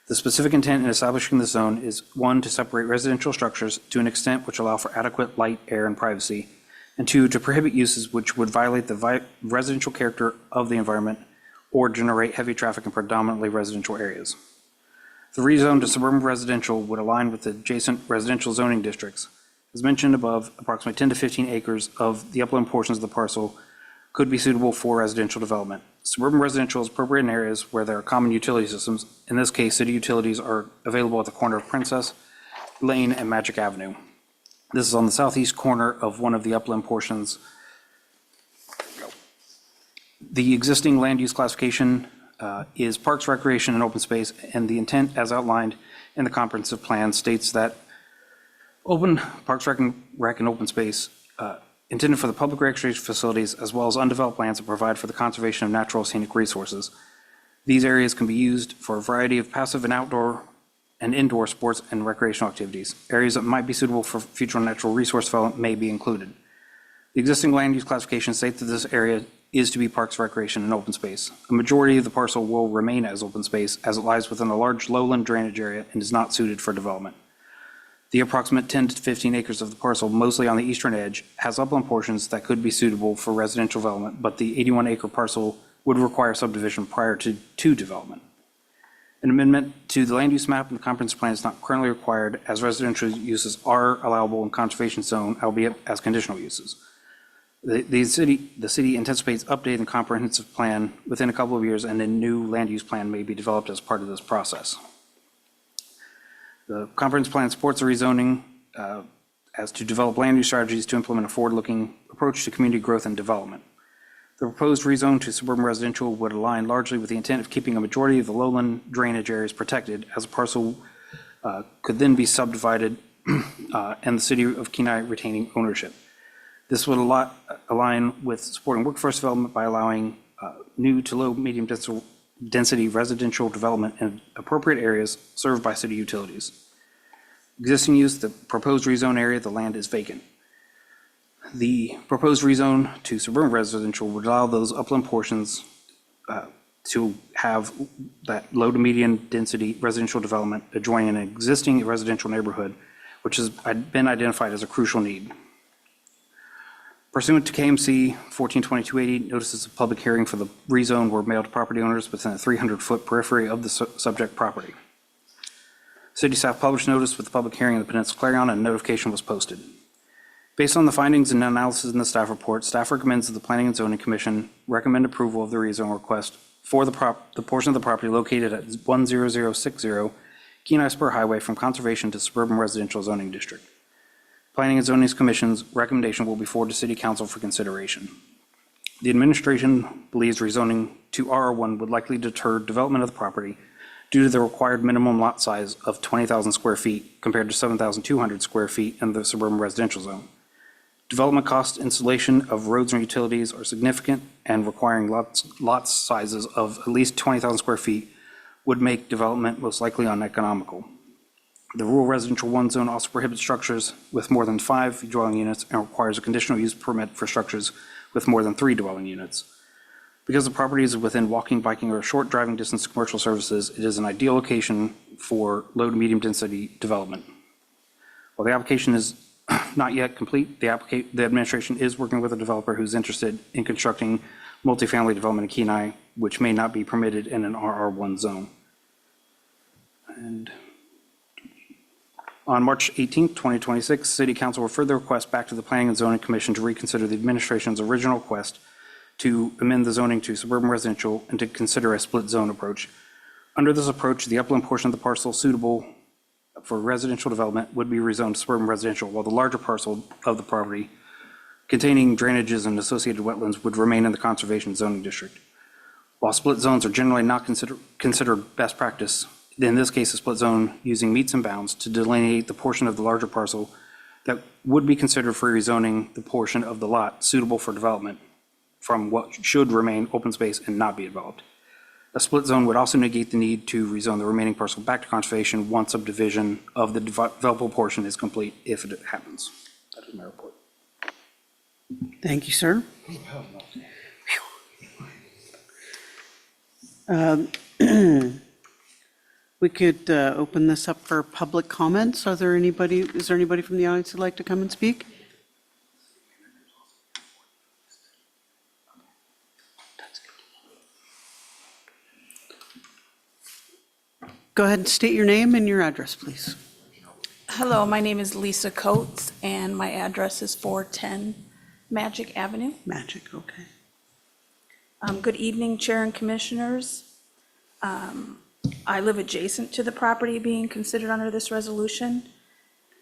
The specific intent in establishing this zone is, 1, to separate residential structures to an extent which allow for adequate light, air, and privacy, and 2, to prohibit uses which would violate the residential character of the environment or generate heavy traffic in predominantly residential areas. The rezone to suburban residential would align with the adjacent residential zoning districts. As mentioned above, approximately 10 to 15 acres of the upland portions of the parcel could be suitable for residential development. Suburban residential is appropriate in areas where there are common utility systems. In this case, city utilities are available at the corner of Princess Lane and Magic Avenue. This is on the southeast corner of one of the upland portions. The existing land use classification is Parks, Recreation, and Open Space, and the intent as outlined in the comprehensive plan states that open Parks, Rec, and Open Space intended for the public recreation facilities as well as undeveloped lands that provide for the conservation of natural scenic resources. These areas can be used for a variety of passive and outdoor and indoor sports and recreational activities. Areas that might be suitable for future natural resource development may be included. The existing land use classification states that this area is to be parks, recreation, and open space. A majority of the parcel will remain as open space as it lies within a large lowland drainage area and is not suited for development. The approximate 10 to 15 acres of the parcel, mostly on the eastern edge, has upland portions that could be suitable for residential development, but the 81-acre parcel would require subdivision prior to development. An amendment to the land use map and the comprehensive plan is not currently required, as residential uses are allowable in conservation zone, albeit as conditional uses. The city anticipates updating the comprehensive plan within a couple of years, and a new land use plan may be developed as part of this process. The comprehensive plan supports the rezoning as to develop land use strategies to implement a forward-looking approach to community growth and development. The proposed rezone to suburban residential would align largely with the intent of keeping a majority of the lowland drainage areas protected, as a parcel could then be subdivided and the city of Kenai retaining ownership. This would align with supporting workforce development by allowing new to low medium density residential development in appropriate areas served by city utilities. Existing use, the proposed rezone area, the land is vacant. The proposed rezone to suburban residential would allow those upland portions to have that low to medium density residential development adjoining an existing residential neighborhood, which has been identified as a crucial need. Pursuant to KMC 142280, notices of public hearing for the rezone were mailed to property owners within a 300-foot periphery of the subject property. City staff published notice with the public hearing in the Peninsula Clarion, and notification was posted. Based on the findings and analysis in the staff report, staff recommends that the Planning and Zoning Commission recommend approval of the rezone request for the portion of the property located at 10060 Kenai Spur Highway from conservation to suburban residential zoning district. Planning and Zoning Commission's recommendation will be forwarded to City Council for consideration. The administration believes rezoning to RR1 would likely deter development of the property due to the required minimum lot size of 20,000 square feet compared to 7,200 square feet in the suburban residential zone. Development cost, installation of roads and utilities are significant, and requiring lot sizes of at least 20,000 square feet would make development most likely uneconomical. The rural residential 1 zone also prohibits structures with more than 5 dwelling units and requires a conditional use permit for structures with more than 3 dwelling units. Because the property is within walking, biking, or short driving distance to commercial services, it is an ideal location for low to medium density development. While the application is not yet complete, the administration is working with a developer who's interested in constructing multifamily development in Kenai, which may not be permitted in an RR1 zone. And on March 18, 2026, City Council referred the request back to the Planning and Zoning Commission to reconsider the administration's original request to amend the zoning to suburban residential and to consider a split zone approach. Under this approach, the upland portion of the parcel suitable for residential development would be rezoned to suburban residential, while the larger parcel of the property containing drainages and associated wetlands would remain in the conservation zoning district. While split zones are generally not considered best practice, in this case, a split zone using meets and bounds to delineate the portion of the larger parcel that would be considered for rezoning the portion of the lot suitable for development from what should remain open space and not be developed. A split zone would also negate the need to rezone the remaining parcel back to conservation once subdivision of the developable portion is complete, if it happens. That is my report. Thank you, sir. We could open this up for public comments. Is there anybody from the audience who'd like to come and speak? Go ahead and state your name and your address, please. Hello, my name is Lisa Coates, and my address is 410 Magic Avenue. Magic, okay. Good evening, Chair and Commissioners. I live adjacent to the property being considered under this resolution.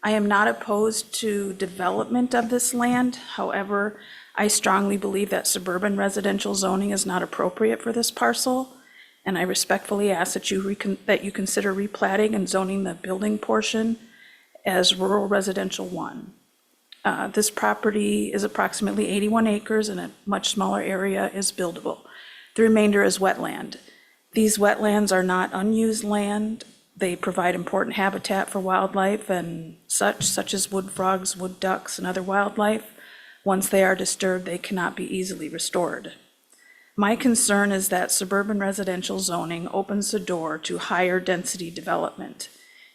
I am not opposed to development of this land. However, I strongly believe that suburban residential zoning is not appropriate for this parcel, and I respectfully ask that you consider replatting and zoning the building portion as rural residential 1. This property is approximately 81 acres, and a much smaller area is buildable. The remainder is wetland. These wetlands are not unused land. They provide important habitat for wildlife and such as wood frogs, wood ducks, and other wildlife. Once they are disturbed, they cannot be easily restored. My concern is that suburban residential zoning opens the door to higher density development,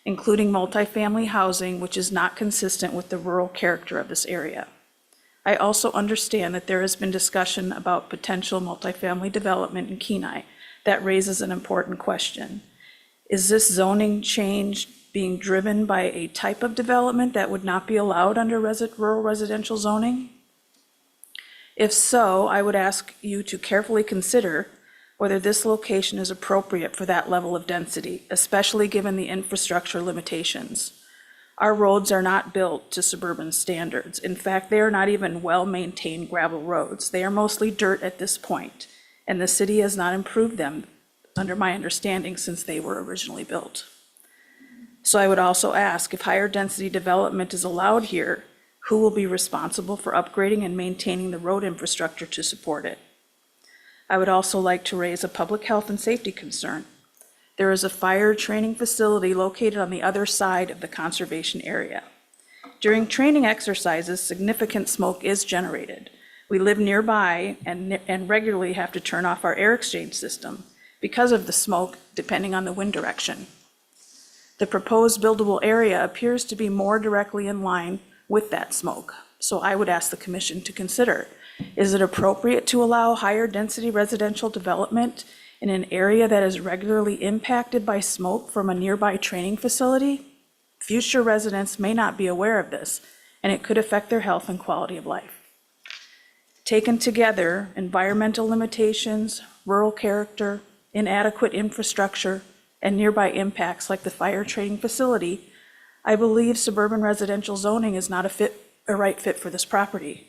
including multifamily housing, which is not consistent with the rural character of this area. I also understand that there has been discussion about potential multifamily development in Kenai. That raises an important question. Is this zoning change being driven by a type of development that would not be allowed under rural residential zoning? If so, I would ask you to carefully consider whether this location is appropriate for that level of density, especially given the infrastructure limitations. Our roads are not built to suburban standards. In fact, they are not even well-maintained gravel roads. They are mostly dirt at this point, and the city has not improved them, under my understanding, since they were originally built. So I would also ask, if higher density development is allowed here, who will be responsible for upgrading and maintaining the road infrastructure to support it? I would also like to raise a public health and safety concern. There is a fire training facility located on the other side of the conservation area. During training exercises, significant smoke is generated. We live nearby and regularly have to turn off our air exchange system because of the smoke, depending on the wind direction. The proposed buildable area appears to be more directly in line with that smoke. So I would ask the commission to consider, is it appropriate to allow higher density residential development in an area that is regularly impacted by smoke from a nearby training facility? Future residents may not be aware of this, and it could affect their health and quality of life. Taken together, environmental limitations, rural character, inadequate infrastructure, and nearby impacts like the fire training facility, I believe suburban residential zoning is not a right fit for this property.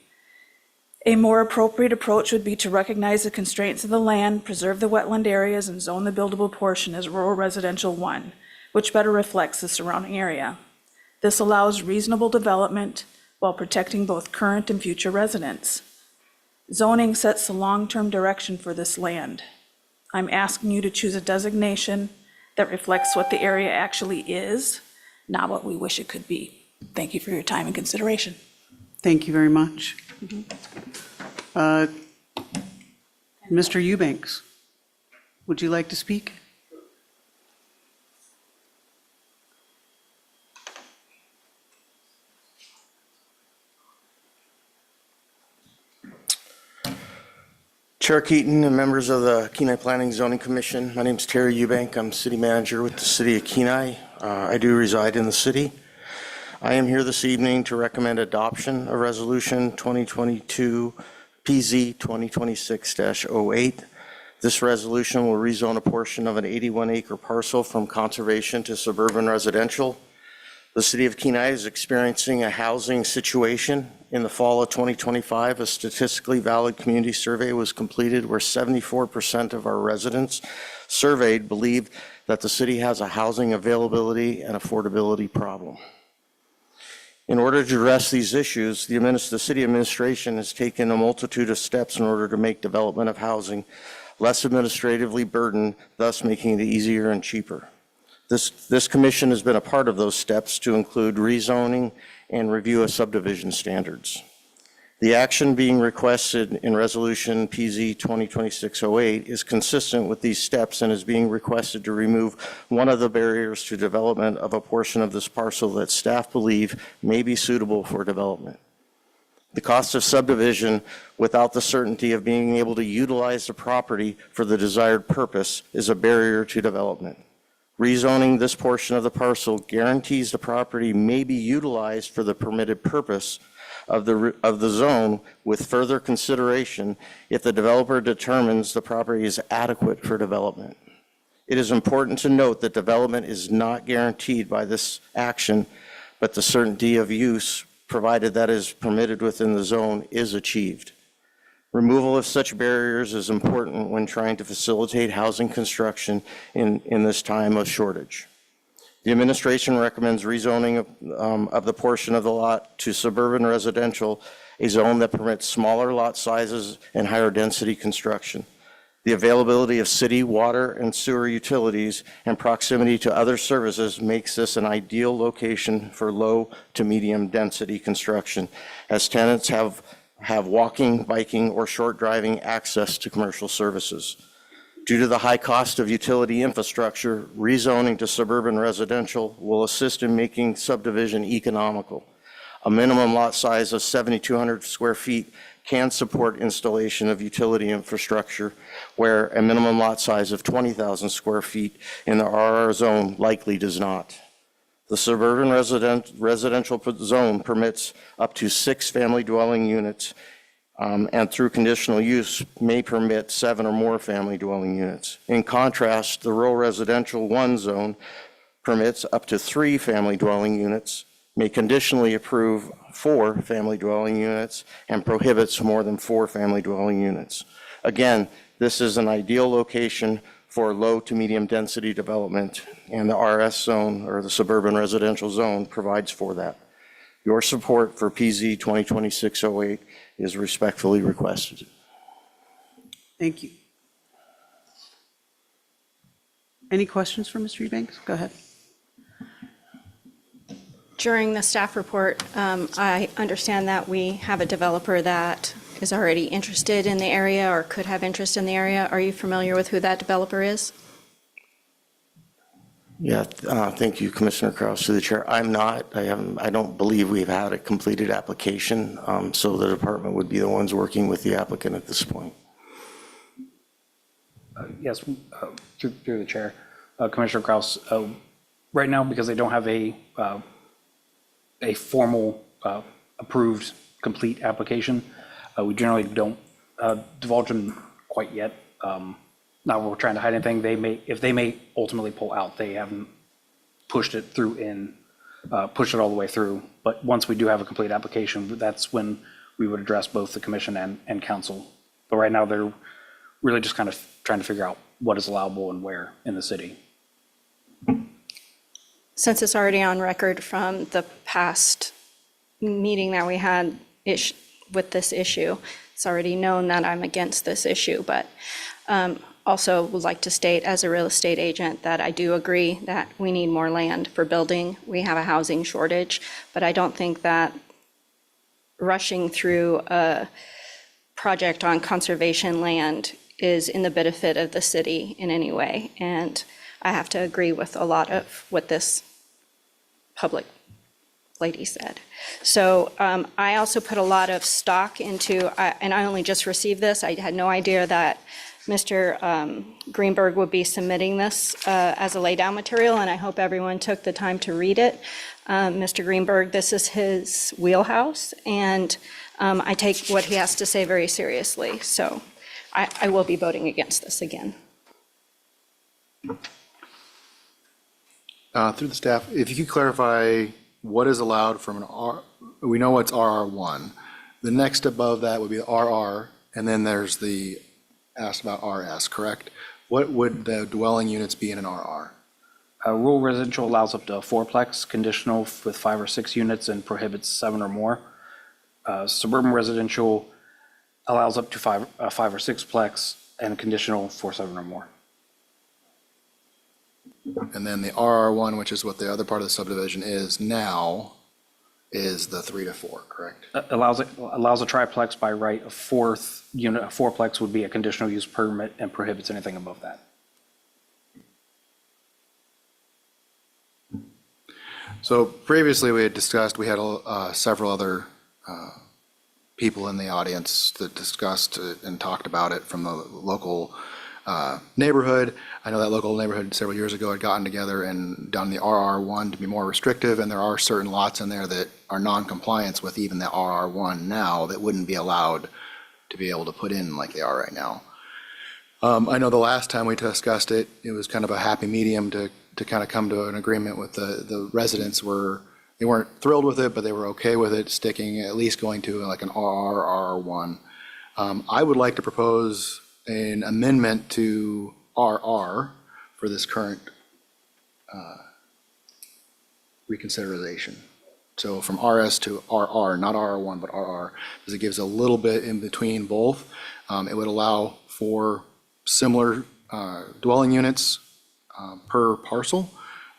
A more appropriate approach would be to recognize the constraints of the land, preserve the wetland areas, and zone the buildable portion as rural residential 1, which better reflects the surrounding area. This allows reasonable development while protecting both current and future residents. Zoning sets the long-term direction for this land. I'm asking you to choose a designation that reflects what the area actually is, not what we wish it could be. Thank you for your time and consideration. Thank you very much. Mr. Eubanks, would you like to speak? Chair Keaton and members of the Kenai Planning Zoning Commission, my name is Terry Eubank. I'm city manager with the city of Kenai. I do reside in the city. I am here this evening to recommend adoption of Resolution 2022 PZ 2026-08. This resolution will rezone a portion of an 81-acre parcel from conservation to suburban residential. The city of Kenai is experiencing a housing situation. In the fall of 2025, a statistically valid community survey was completed where 74% of our residents surveyed believed that the city has a housing availability and affordability problem. In order to address these issues, the city administration has taken a multitude of steps in order to make development of housing less administratively burdened, thus making it easier and cheaper. This commission has been a part of those steps to include rezoning and review of subdivision standards. The action being requested in Resolution PZ 2026-08 is consistent with these steps and is being requested to remove one of the barriers to development of a portion of this parcel that staff believe may be suitable for development. The cost of subdivision without the certainty of being able to utilize the property for the desired purpose is a barrier to development. Rezoning this portion of the parcel guarantees the property may be utilized for the permitted purpose of the zone with further consideration if the developer determines the property is adequate for development. It is important to note that development is not guaranteed by this action, but the certainty of use provided that is permitted within the zone is achieved. Removal of such barriers is important when trying to facilitate housing construction in this time of shortage. The administration recommends rezoning of the portion of the lot to suburban residential, a zone that permits smaller lot sizes and higher density construction. The availability of city water and sewer utilities and proximity to other services makes this an ideal location for low to medium density construction, as tenants have walking, biking, or short driving access to commercial services. Due to the high cost of utility infrastructure, rezoning to suburban residential will assist in making subdivision economical. A minimum lot size of 7,200 square feet can support installation of utility infrastructure, where a minimum lot size of 20,000 square feet in the RR zone likely does not. The suburban residential zone permits up to 6 family dwelling units, and through conditional use may permit 7 or more family dwelling units. In contrast, the rural residential 1 zone permits up to 3 family dwelling units, may conditionally approve 4 family dwelling units, and prohibits more than 4 family dwelling units. Again, this is an ideal location for low to medium density development, and the RS zone, or the suburban residential zone, provides for that. Your support for PZ 2026-08 is respectfully requested. Thank you. Any questions for Mr. Eubanks? Go ahead. During the staff report, I understand that we have a developer that is already interested in the area or could have interest in the area. Are you familiar with who that developer is? Yeah, thank you, Commissioner Kraus, to the chair. I'm not. I don't believe we've had a completed application, so the department would be the ones working with the applicant at this point. Yes, through the chair. Commissioner Kraus, right now, because they don't have a formal approved complete application, we generally don't divulge them quite yet. Not that we're trying to hide anything. If they may ultimately pull out, they haven't pushed it through pushed it all the way through. But once we do have a complete application, that's when we would address both the commission and council. But right now, they're really just kind of trying to figure out what is allowable and where in the city. Since it's already on record from the past meeting that we had with this issue, it's already known that I'm against this issue, but also would like to state as a real estate agent that I do agree that we need more land for building. We have a housing shortage, but I don't think that rushing through a project on conservation land is in the benefit of the city in any way. And I have to agree with a lot of what this public lady said. So I also put a lot of stock into, and I only just received this, I had no idea that Mr. Greenberg would be submitting this as a laydown material, and I hope everyone took the time to read it. Mr. Greenberg, this is his wheelhouse, and I take what he has to say very seriously. So I will be voting against this again. Through the staff, if you could clarify what is allowed from an R, we know what's RR1. The next above that would be the RR, and then there's the, asked about RS, correct? What would the dwelling units be in an RR? Rural residential allows up to a 4-plex, conditional with 5 or 6 units, and prohibits 7 or more. Suburban residential allows up to 5 or 6-plex, and conditional for 7 or more. And then the RR1, which is what the other part of the subdivision is now, is the 3 to 4, correct? Allows a triplex by right. A 4th unit, a 4-plex would be a conditional use permit and prohibits anything above that. So previously we had discussed, we had several other people in the audience that discussed and talked about it from the local neighborhood. I know that local neighborhood several years ago had gotten together and done the RR1 to be more restrictive, and there are certain lots in there that are non-compliance with even the RR1 now that wouldn't be allowed to be able to put in like they are right now. I know the last time we discussed it, it was kind of a happy medium to kind of come to an agreement with the residents where they weren't thrilled with it, but they were okay with it sticking, at least going to like an RR1. I would like to propose an amendment to RR for this current reconsideration. So from RS to RR, not RR1, but RR, because it gives a little bit in between both. It would allow for similar dwelling units per parcel,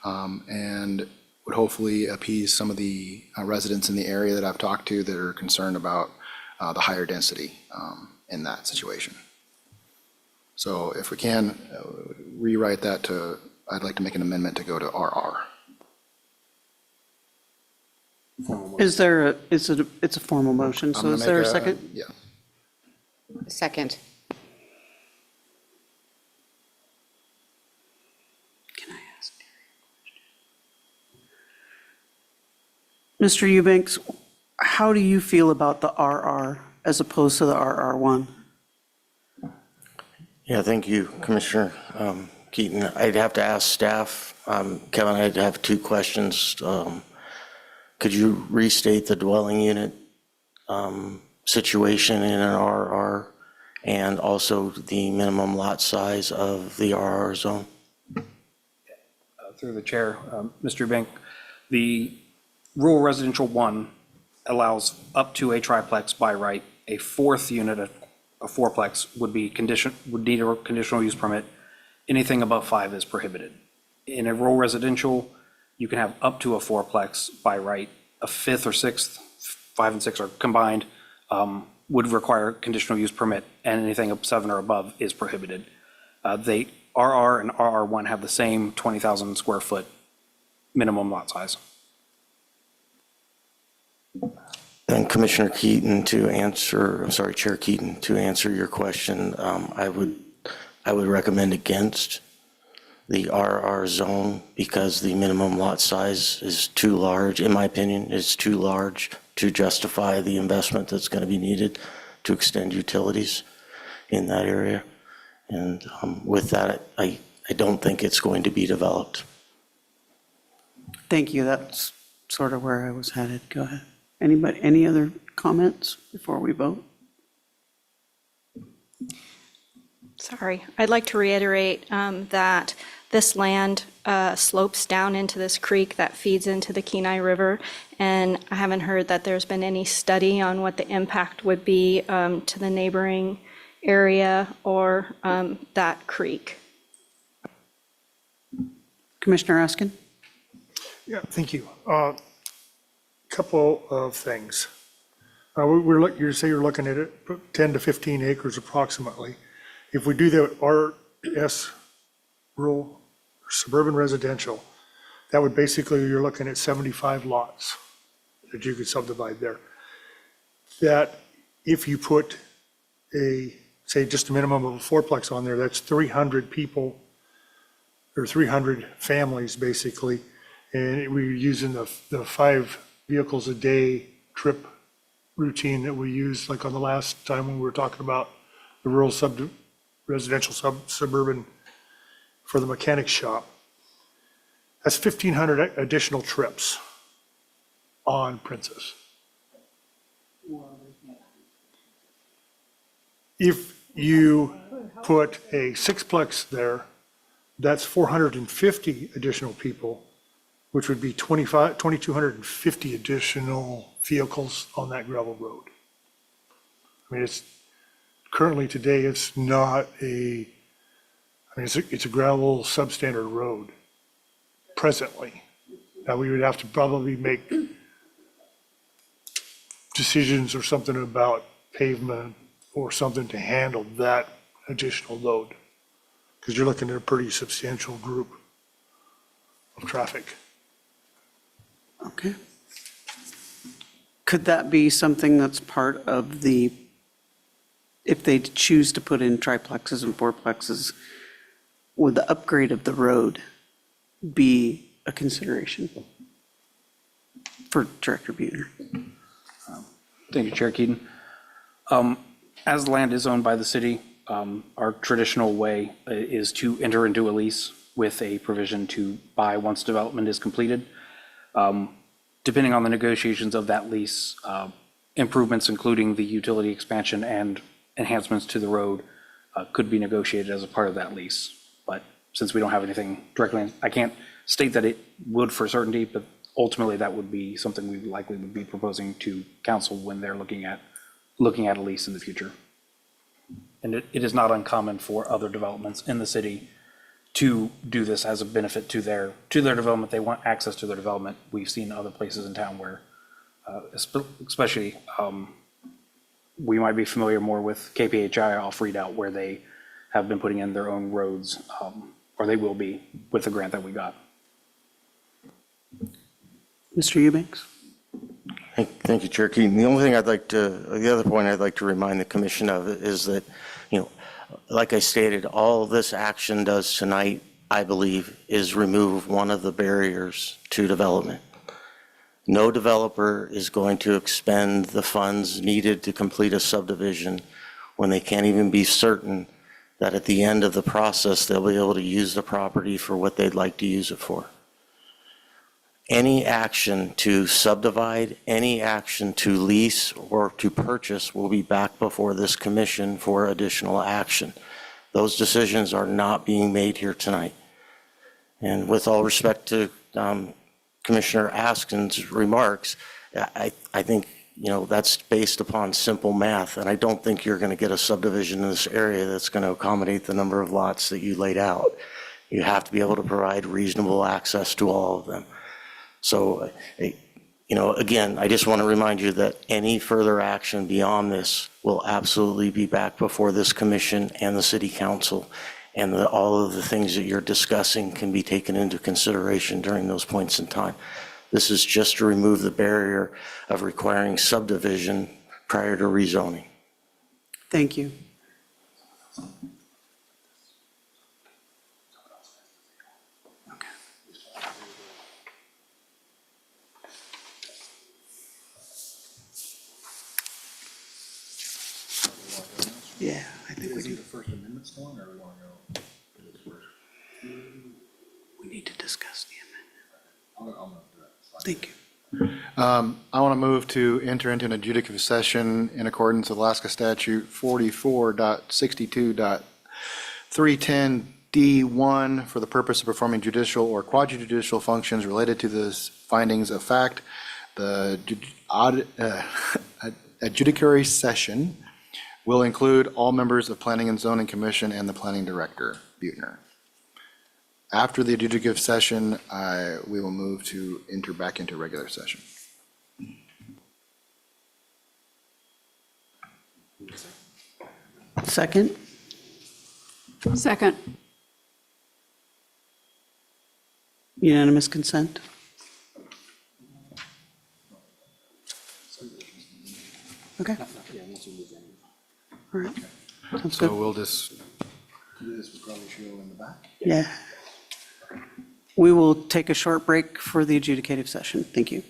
and would hopefully appease some of the residents in the area that I've talked to that are concerned about the higher density in that situation. So if we can rewrite that to, I'd like to make an amendment to go to RR. It's a formal motion, I'm so gonna is there a make second? Yeah. Second. Can I ask Mr. Eubanks, how do you feel about the RR as opposed to the RR1? Yeah, thank you, Commissioner Keaton. I'd have to ask staff. Kevin, I'd have two questions. Could you restate the dwelling unit situation in an RR and also the minimum lot size of the RR zone? Through the chair, Mr. Eubank, the rural residential 1 allows up to a triplex by right. A fourth unit, a fourplex, would need a conditional use permit. Anything above 5 is prohibited. In a rural residential, you can have up to a fourplex by right. A fifth or sixth, 5 and 6 are combined, would require a conditional use permit, and anything up 7 or above is prohibited. They RR and RR1 have the same 20,000 square foot minimum lot size. And Commissioner Keaton, Chair Keaton, to answer your question, I would recommend against the RR zone because the minimum lot size is too large, in my opinion, it's too large to justify the investment that's going to be needed to extend utilities in that area. And with that, I don't think it's going to be developed. Thank you, that's sort of where I was headed. Go ahead. Anybody, any other comments before we vote? Sorry, I'd like to reiterate that this land slopes down into this creek that feeds into the Kenai River, and I haven't heard that there's been any study on what the impact would be to the neighboring area or that creek. Commissioner Askin? Yeah, thank you. Couple of things. You say you're looking at it, 10 to 15 acres approximately. If we do the RS rural suburban residential, that would basically, you're looking at 75 lots that you could subdivide there. That if you put say just a minimum of a fourplex on there, that's 300 people or 300 families basically. And we're using the 5 vehicles a day trip routine that we used like on the last time when we were talking about the rural residential suburban for the mechanic shop. That's 1,500 additional trips on Princess. If you put a sixplex there, that's 450 additional people, which would be 2,250 additional vehicles on that gravel road. I mean, it's currently today, it's not it's a gravel substandard road presently. Now, we would have to probably make decisions or something about pavement or something to handle that additional load, because you're looking at a pretty substantial group of traffic. Okay. Could that be something that's part of if they choose to put in triplexes and fourplexes, would the upgrade of the road be a consideration for Director Buhner? Thank you, Chair Keaton. As the land is owned by the city, our traditional way is to enter into a lease with a provision to buy once development is completed. Depending on the negotiations of that lease, improvements, including the utility expansion and enhancements to the road, could be negotiated as a part of that lease. But since we don't have anything directly, I can't state that it would for certainty, but ultimately that would be something we likely would be proposing to council when they're looking at a lease in the future. And it is not uncommon for other developments in the city to do this as a benefit to their development. They want access to their development. We've seen other places in town where, especially, we might be familiar more with KPHI off Redoubt, where they have been putting in their own roads, or they will be with the grant that we got. Mr. Eubanks? Thank you, Chair Keaton. The other point I'd like to remind the commission of is that, like I stated, all this action does tonight, I believe, is remove one of the barriers to development. No developer is going to expend the funds needed to complete a subdivision when they can't even be certain that at the end of the process, they'll be able to use the property for what they'd like to use it for. Any action to subdivide, any action to lease or to purchase will be back before this commission for additional action. Those decisions are not being made here tonight. And with all respect to Commissioner Askin's remarks, I think, that's based upon simple math, and I don't think you're going to get a subdivision in this area that's going to accommodate the number of lots that you laid out. You have to be able to provide reasonable access to all of them. So, again, I just want to remind you that any further action beyond this will absolutely be back before this commission and the city council, and that all of the things that you're discussing can be taken into consideration during those points in time. This is just to remove the barrier of requiring subdivision prior to rezoning. Thank you. Yeah, I think we do. the First Amendment still on, or we want to go? We need to discuss the amendment. Thank you. I want to move to enter into an adjudicative session in accordance with Alaska Statute 44.62.310D1 for the purpose of performing judicial or quasi-judicial functions related to the findings of fact. The adjudicatory session will include all members of Planning and Zoning Commission and the Planning Director, Buettner. After the adjudicative session, we will move to enter back into regular session. Second? Second. Unanimous consent? Okay. All right. Sounds So good. we'll just, this will probably show in the back. Yeah. We will take a short break for the adjudicative session. Thank you.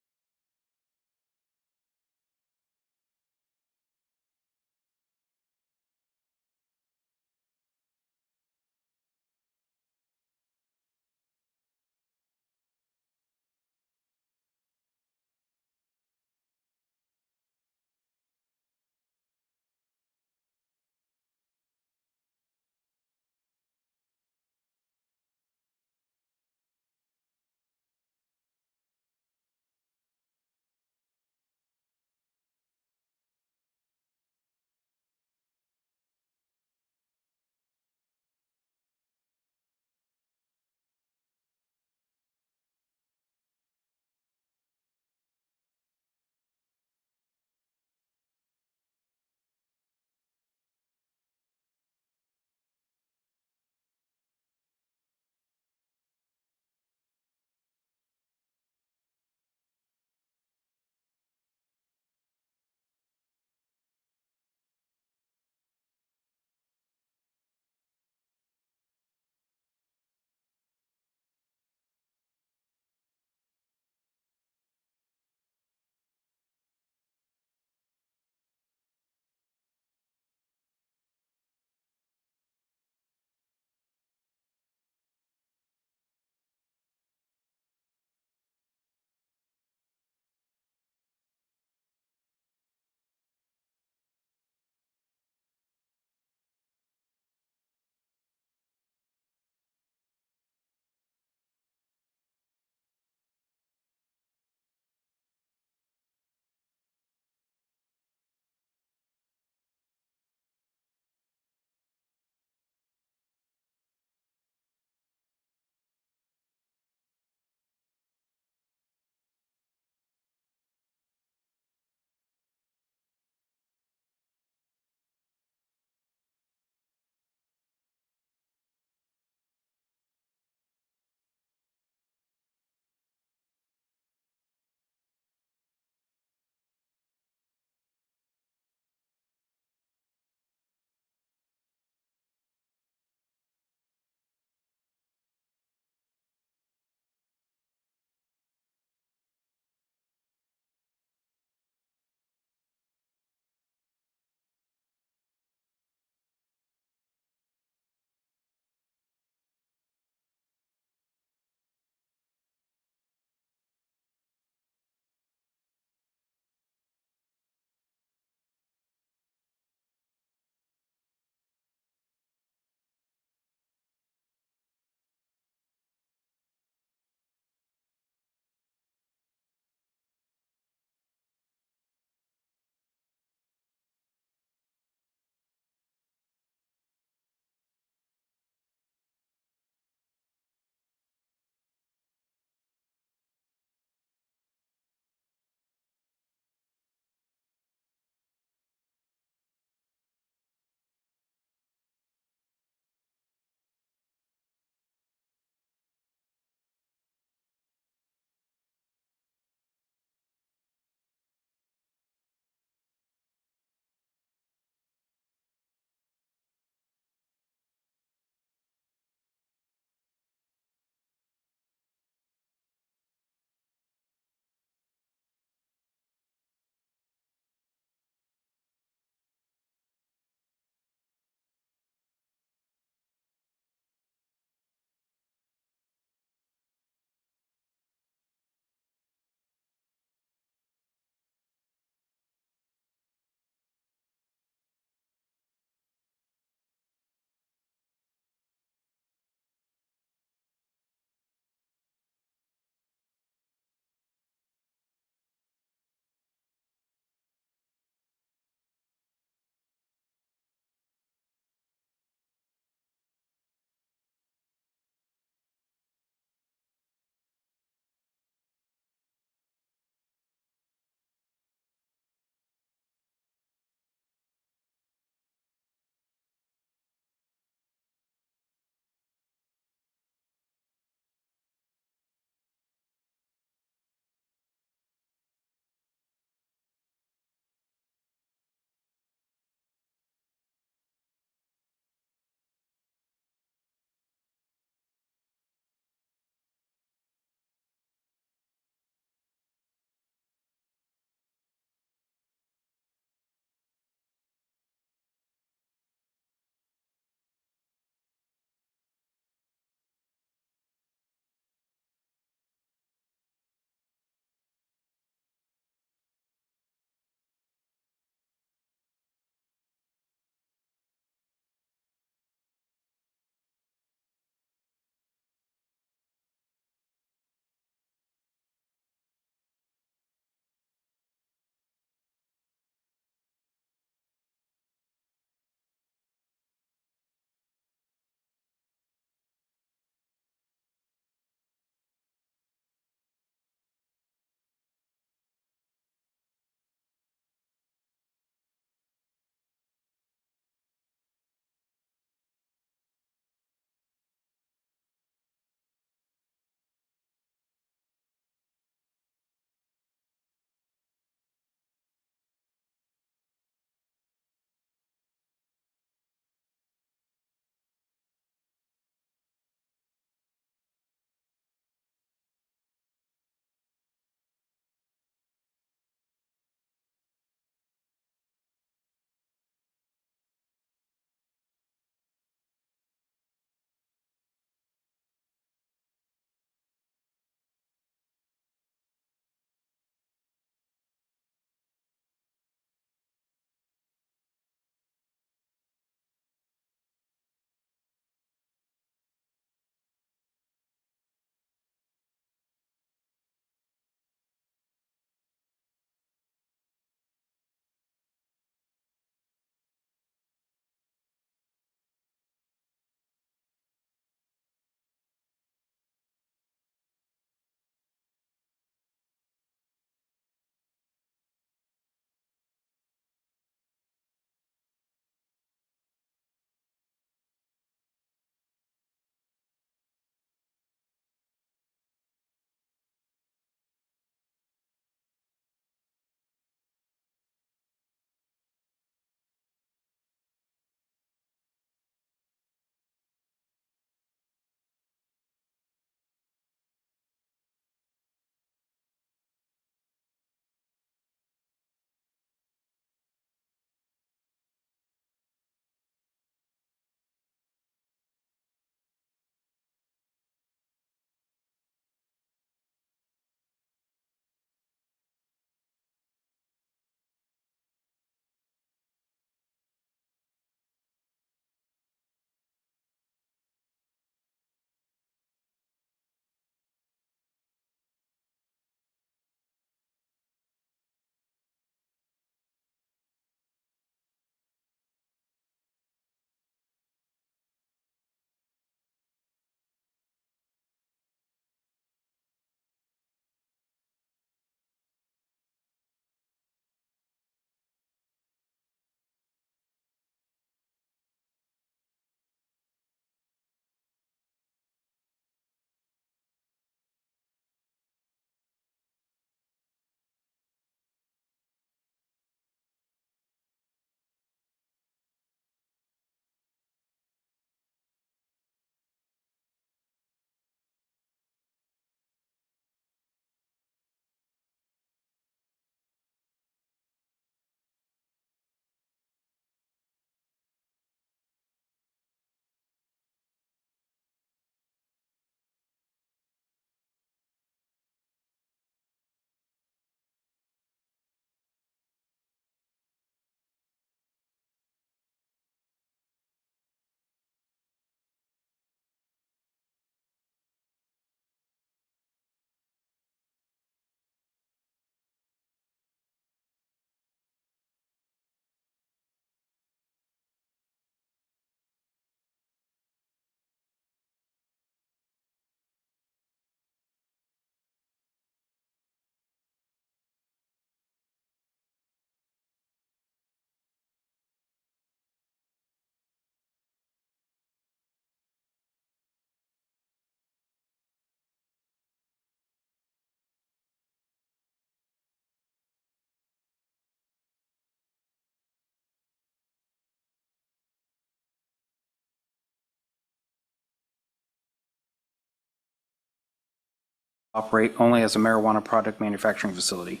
operate only as a marijuana product manufacturing facility.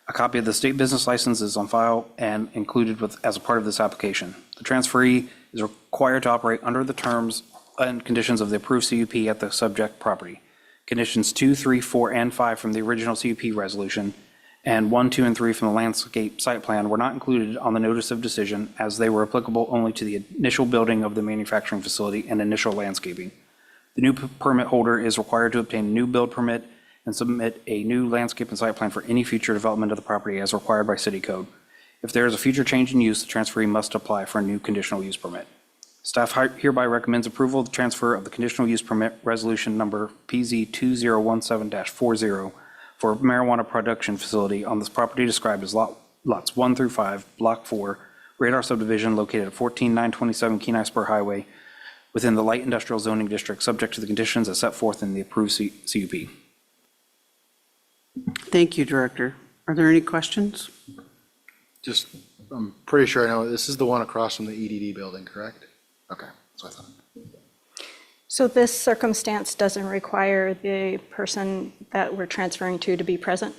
A copy of the state business license is on file and included as a part of this application. The transferee is required to operate under the terms and conditions of the approved CUP at the subject property. Conditions 2, 3, 4, and 5 from the original CUP resolution and 1, 2, and 3 from the landscape site plan were not included on the notice of decision as they were applicable only to the initial building of the manufacturing facility and initial landscaping. The new permit holder is required to obtain a new build permit and submit a new landscape and site plan for any future development of the property as required by city code. If there is a future change in use, the transferee must apply for a new conditional use permit. Staff hereby recommends approval of the transfer of the conditional use permit resolution number PZ 2017-40 for marijuana production facility on this property described as lots 1 through 5, Block 4, Radar subdivision located at 14927 Kenai Spur Highway within the light industrial zoning district, subject to the conditions as set forth in the approved CUP. Thank you, Director. Are there any questions? Just, I'm pretty sure I know, this is the one across from the EDD building, correct? Okay, that's what I thought. So this circumstance doesn't require the person that we're transferring to be present?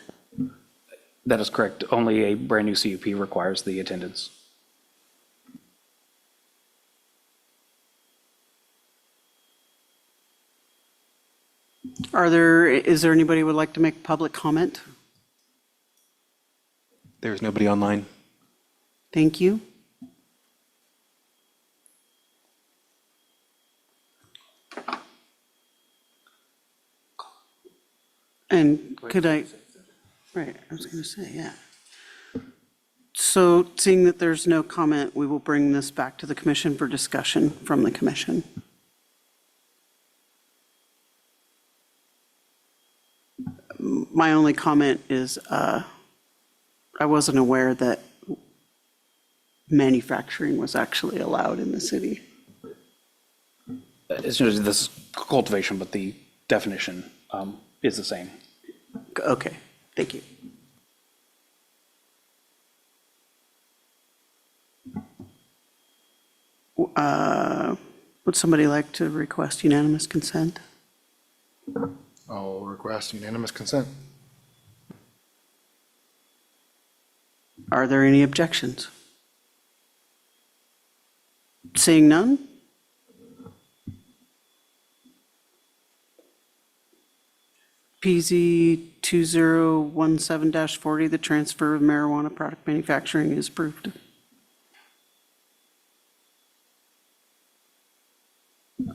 That is correct. Only a brand-new CUP requires the attendance. Is there anybody who would like to make public comment? There's nobody online. Thank you. And could I, right, I was going to say, yeah. So seeing that there's no comment, we will bring this back to the commission for discussion from the commission. My only comment is I wasn't aware that manufacturing was actually allowed in the city. It's just this is cultivation, but the definition is the same. Okay, thank you. Would somebody like to request unanimous consent? I'll request unanimous consent. Are there any objections? Seeing none? PZ 2017-40, the transfer of marijuana product manufacturing is approved.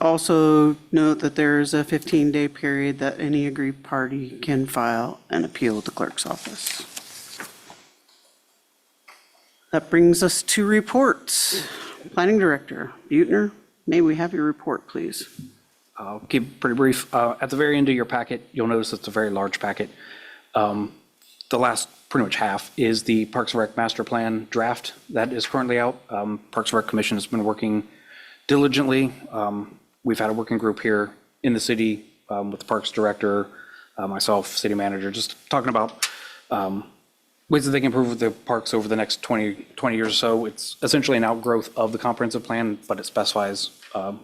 Also note that there is a 15-day period that any aggrieved party can file an appeal at the clerk's office. That brings us to reports. Planning Director Buettner, may we have your report, please? I'll keep it pretty brief. At the very end of your packet, you'll notice it's a very large packet. The last pretty much half is the Parks and Rec Master Plan draft that is currently out. Parks and Rec Commission has been working diligently. We've had a working group here in the city with the Parks Director, myself, City Manager, just talking about ways that they can improve the parks over the next 20 years or so. It's essentially an outgrowth of the comprehensive plan, but it specifies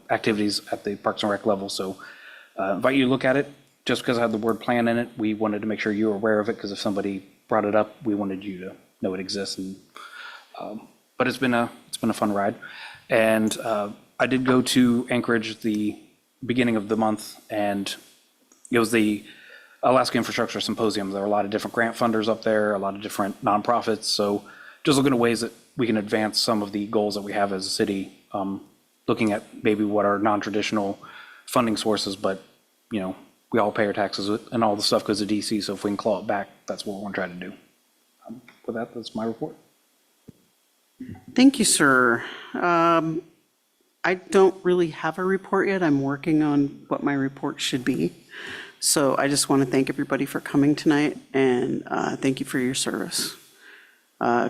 activities at the Parks and Rec level. So invite you to look at it. Just because I had the word plan in it, we wanted to make sure you were aware of it, because if somebody brought it up, we wanted you to know it exists. And, but it's been a fun ride. And I did go to Anchorage the beginning of the month, and it was the Alaska Infrastructure Symposium. There were a lot of different grant funders up there, a lot of different nonprofits. So just looking at ways that we can advance some of the goals that we have as a city, looking at maybe what are non-traditional funding sources, but, you know, we all pay our taxes and all the stuff goes to DC. So if we can claw it back, that's what we're going to try to do. With that, that's my report. Thank you, sir. I don't really have a report yet. I'm working on what my report should be. So I just want to thank everybody for coming tonight, and thank you for your service.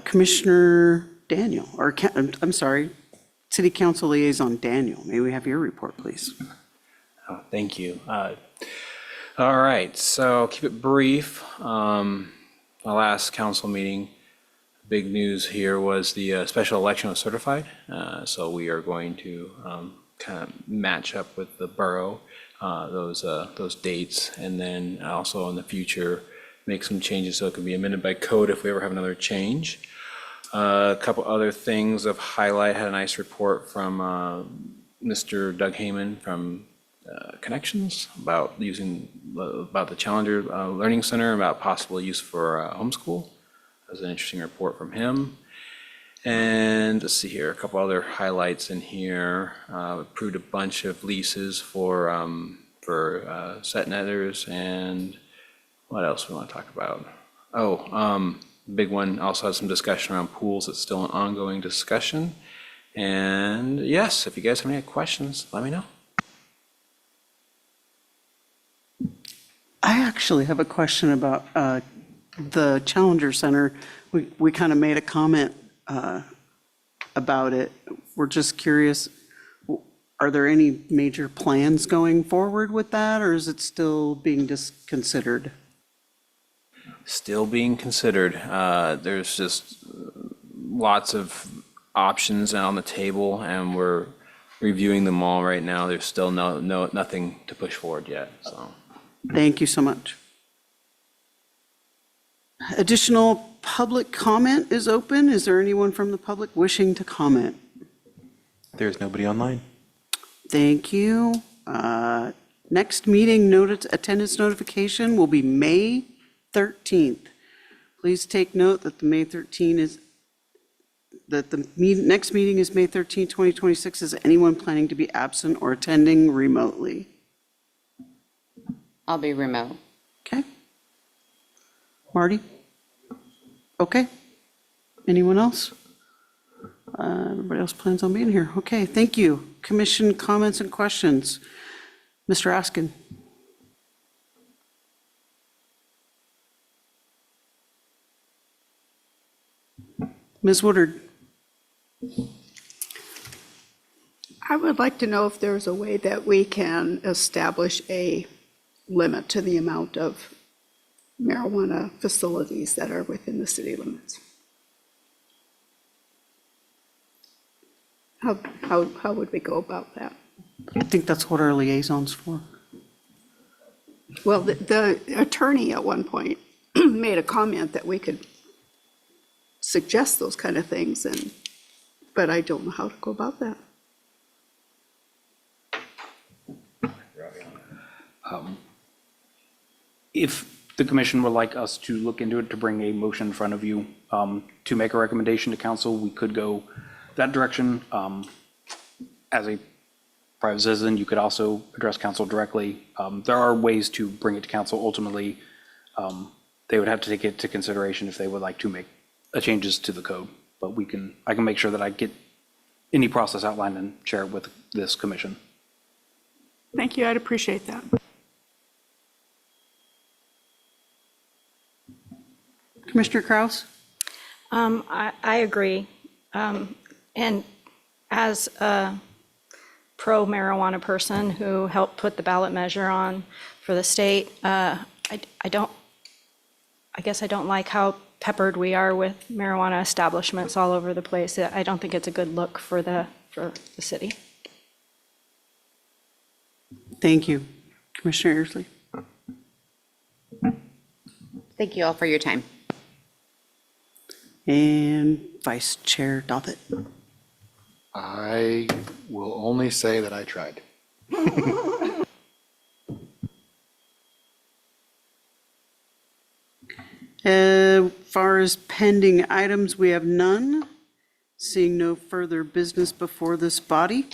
Commissioner Daniel, or I'm sorry, City Council Liaison Daniel, may we have your report, please? Oh, thank you. All right, so keep it brief. My last council meeting, big news here was the special election was certified. So we are going to kind of match up with the borough those dates, and then also in the future, make some changes so it can be amended by code if we ever have another change. A couple other things of highlight, had a nice report from Mr. Doug Heyman from Connections about about the Challenger Learning Center, about possible use for homeschool. That was an interesting report from him. And let's see here, a couple other highlights in here. Approved a bunch of leases for set netters, and what else we want to talk about? Big one, also has some discussion around pools. It's still an ongoing discussion. And yes, if you guys have any questions, let me know. I actually have a question about the Challenger Center. We kind of made a comment about it. We're just curious, are there any major plans going forward with that, or is it still being considered? Still being considered. There's just lots of options on the table, and we're reviewing them all right now. There's still nothing to push forward yet, so. Thank you so much. Additional public comment is open. Is there anyone from the public wishing to comment? There's nobody online. Thank you. Next meeting attendance notification will be May 13th. Please take note that the next meeting is May 13th, 2026. Is anyone planning to be absent or attending remotely? I'll be remote. Okay. Marty? Okay. Anyone else? Everybody else plans on being here. Okay, thank you. Commission comments and questions. Mr. Askin? Ms. Woodard? I would like to know if there's a way that we can establish a limit to the amount of marijuana facilities that are within the city limits. How would we go about that? I think that's what our liaison's for. Well, the attorney at one point made a comment that we could suggest those kind of things, but I don't know how to go about that. If the commission would like us to look into it, to bring a motion in front of you to make a recommendation to council, we could go that direction. As a private citizen, you could also address council directly. There are ways to bring it to council. Ultimately, they would have to take it into consideration if they would like to make changes to the code. But I can make sure that I get any process outlined and share it with this commission. Thank you, I'd appreciate that. Commissioner Kraus? I agree. And as a pro-marijuana person who helped put the ballot measure on for the state, I guess I don't like how peppered we are with marijuana establishments all over the place. I don't think it's a good look for the city. Thank you. Commissioner Earsley? Thank you all for your time. And Vice Chair Dothett? I will only say that I tried. As far as pending items, we have none. Seeing no further business before this body,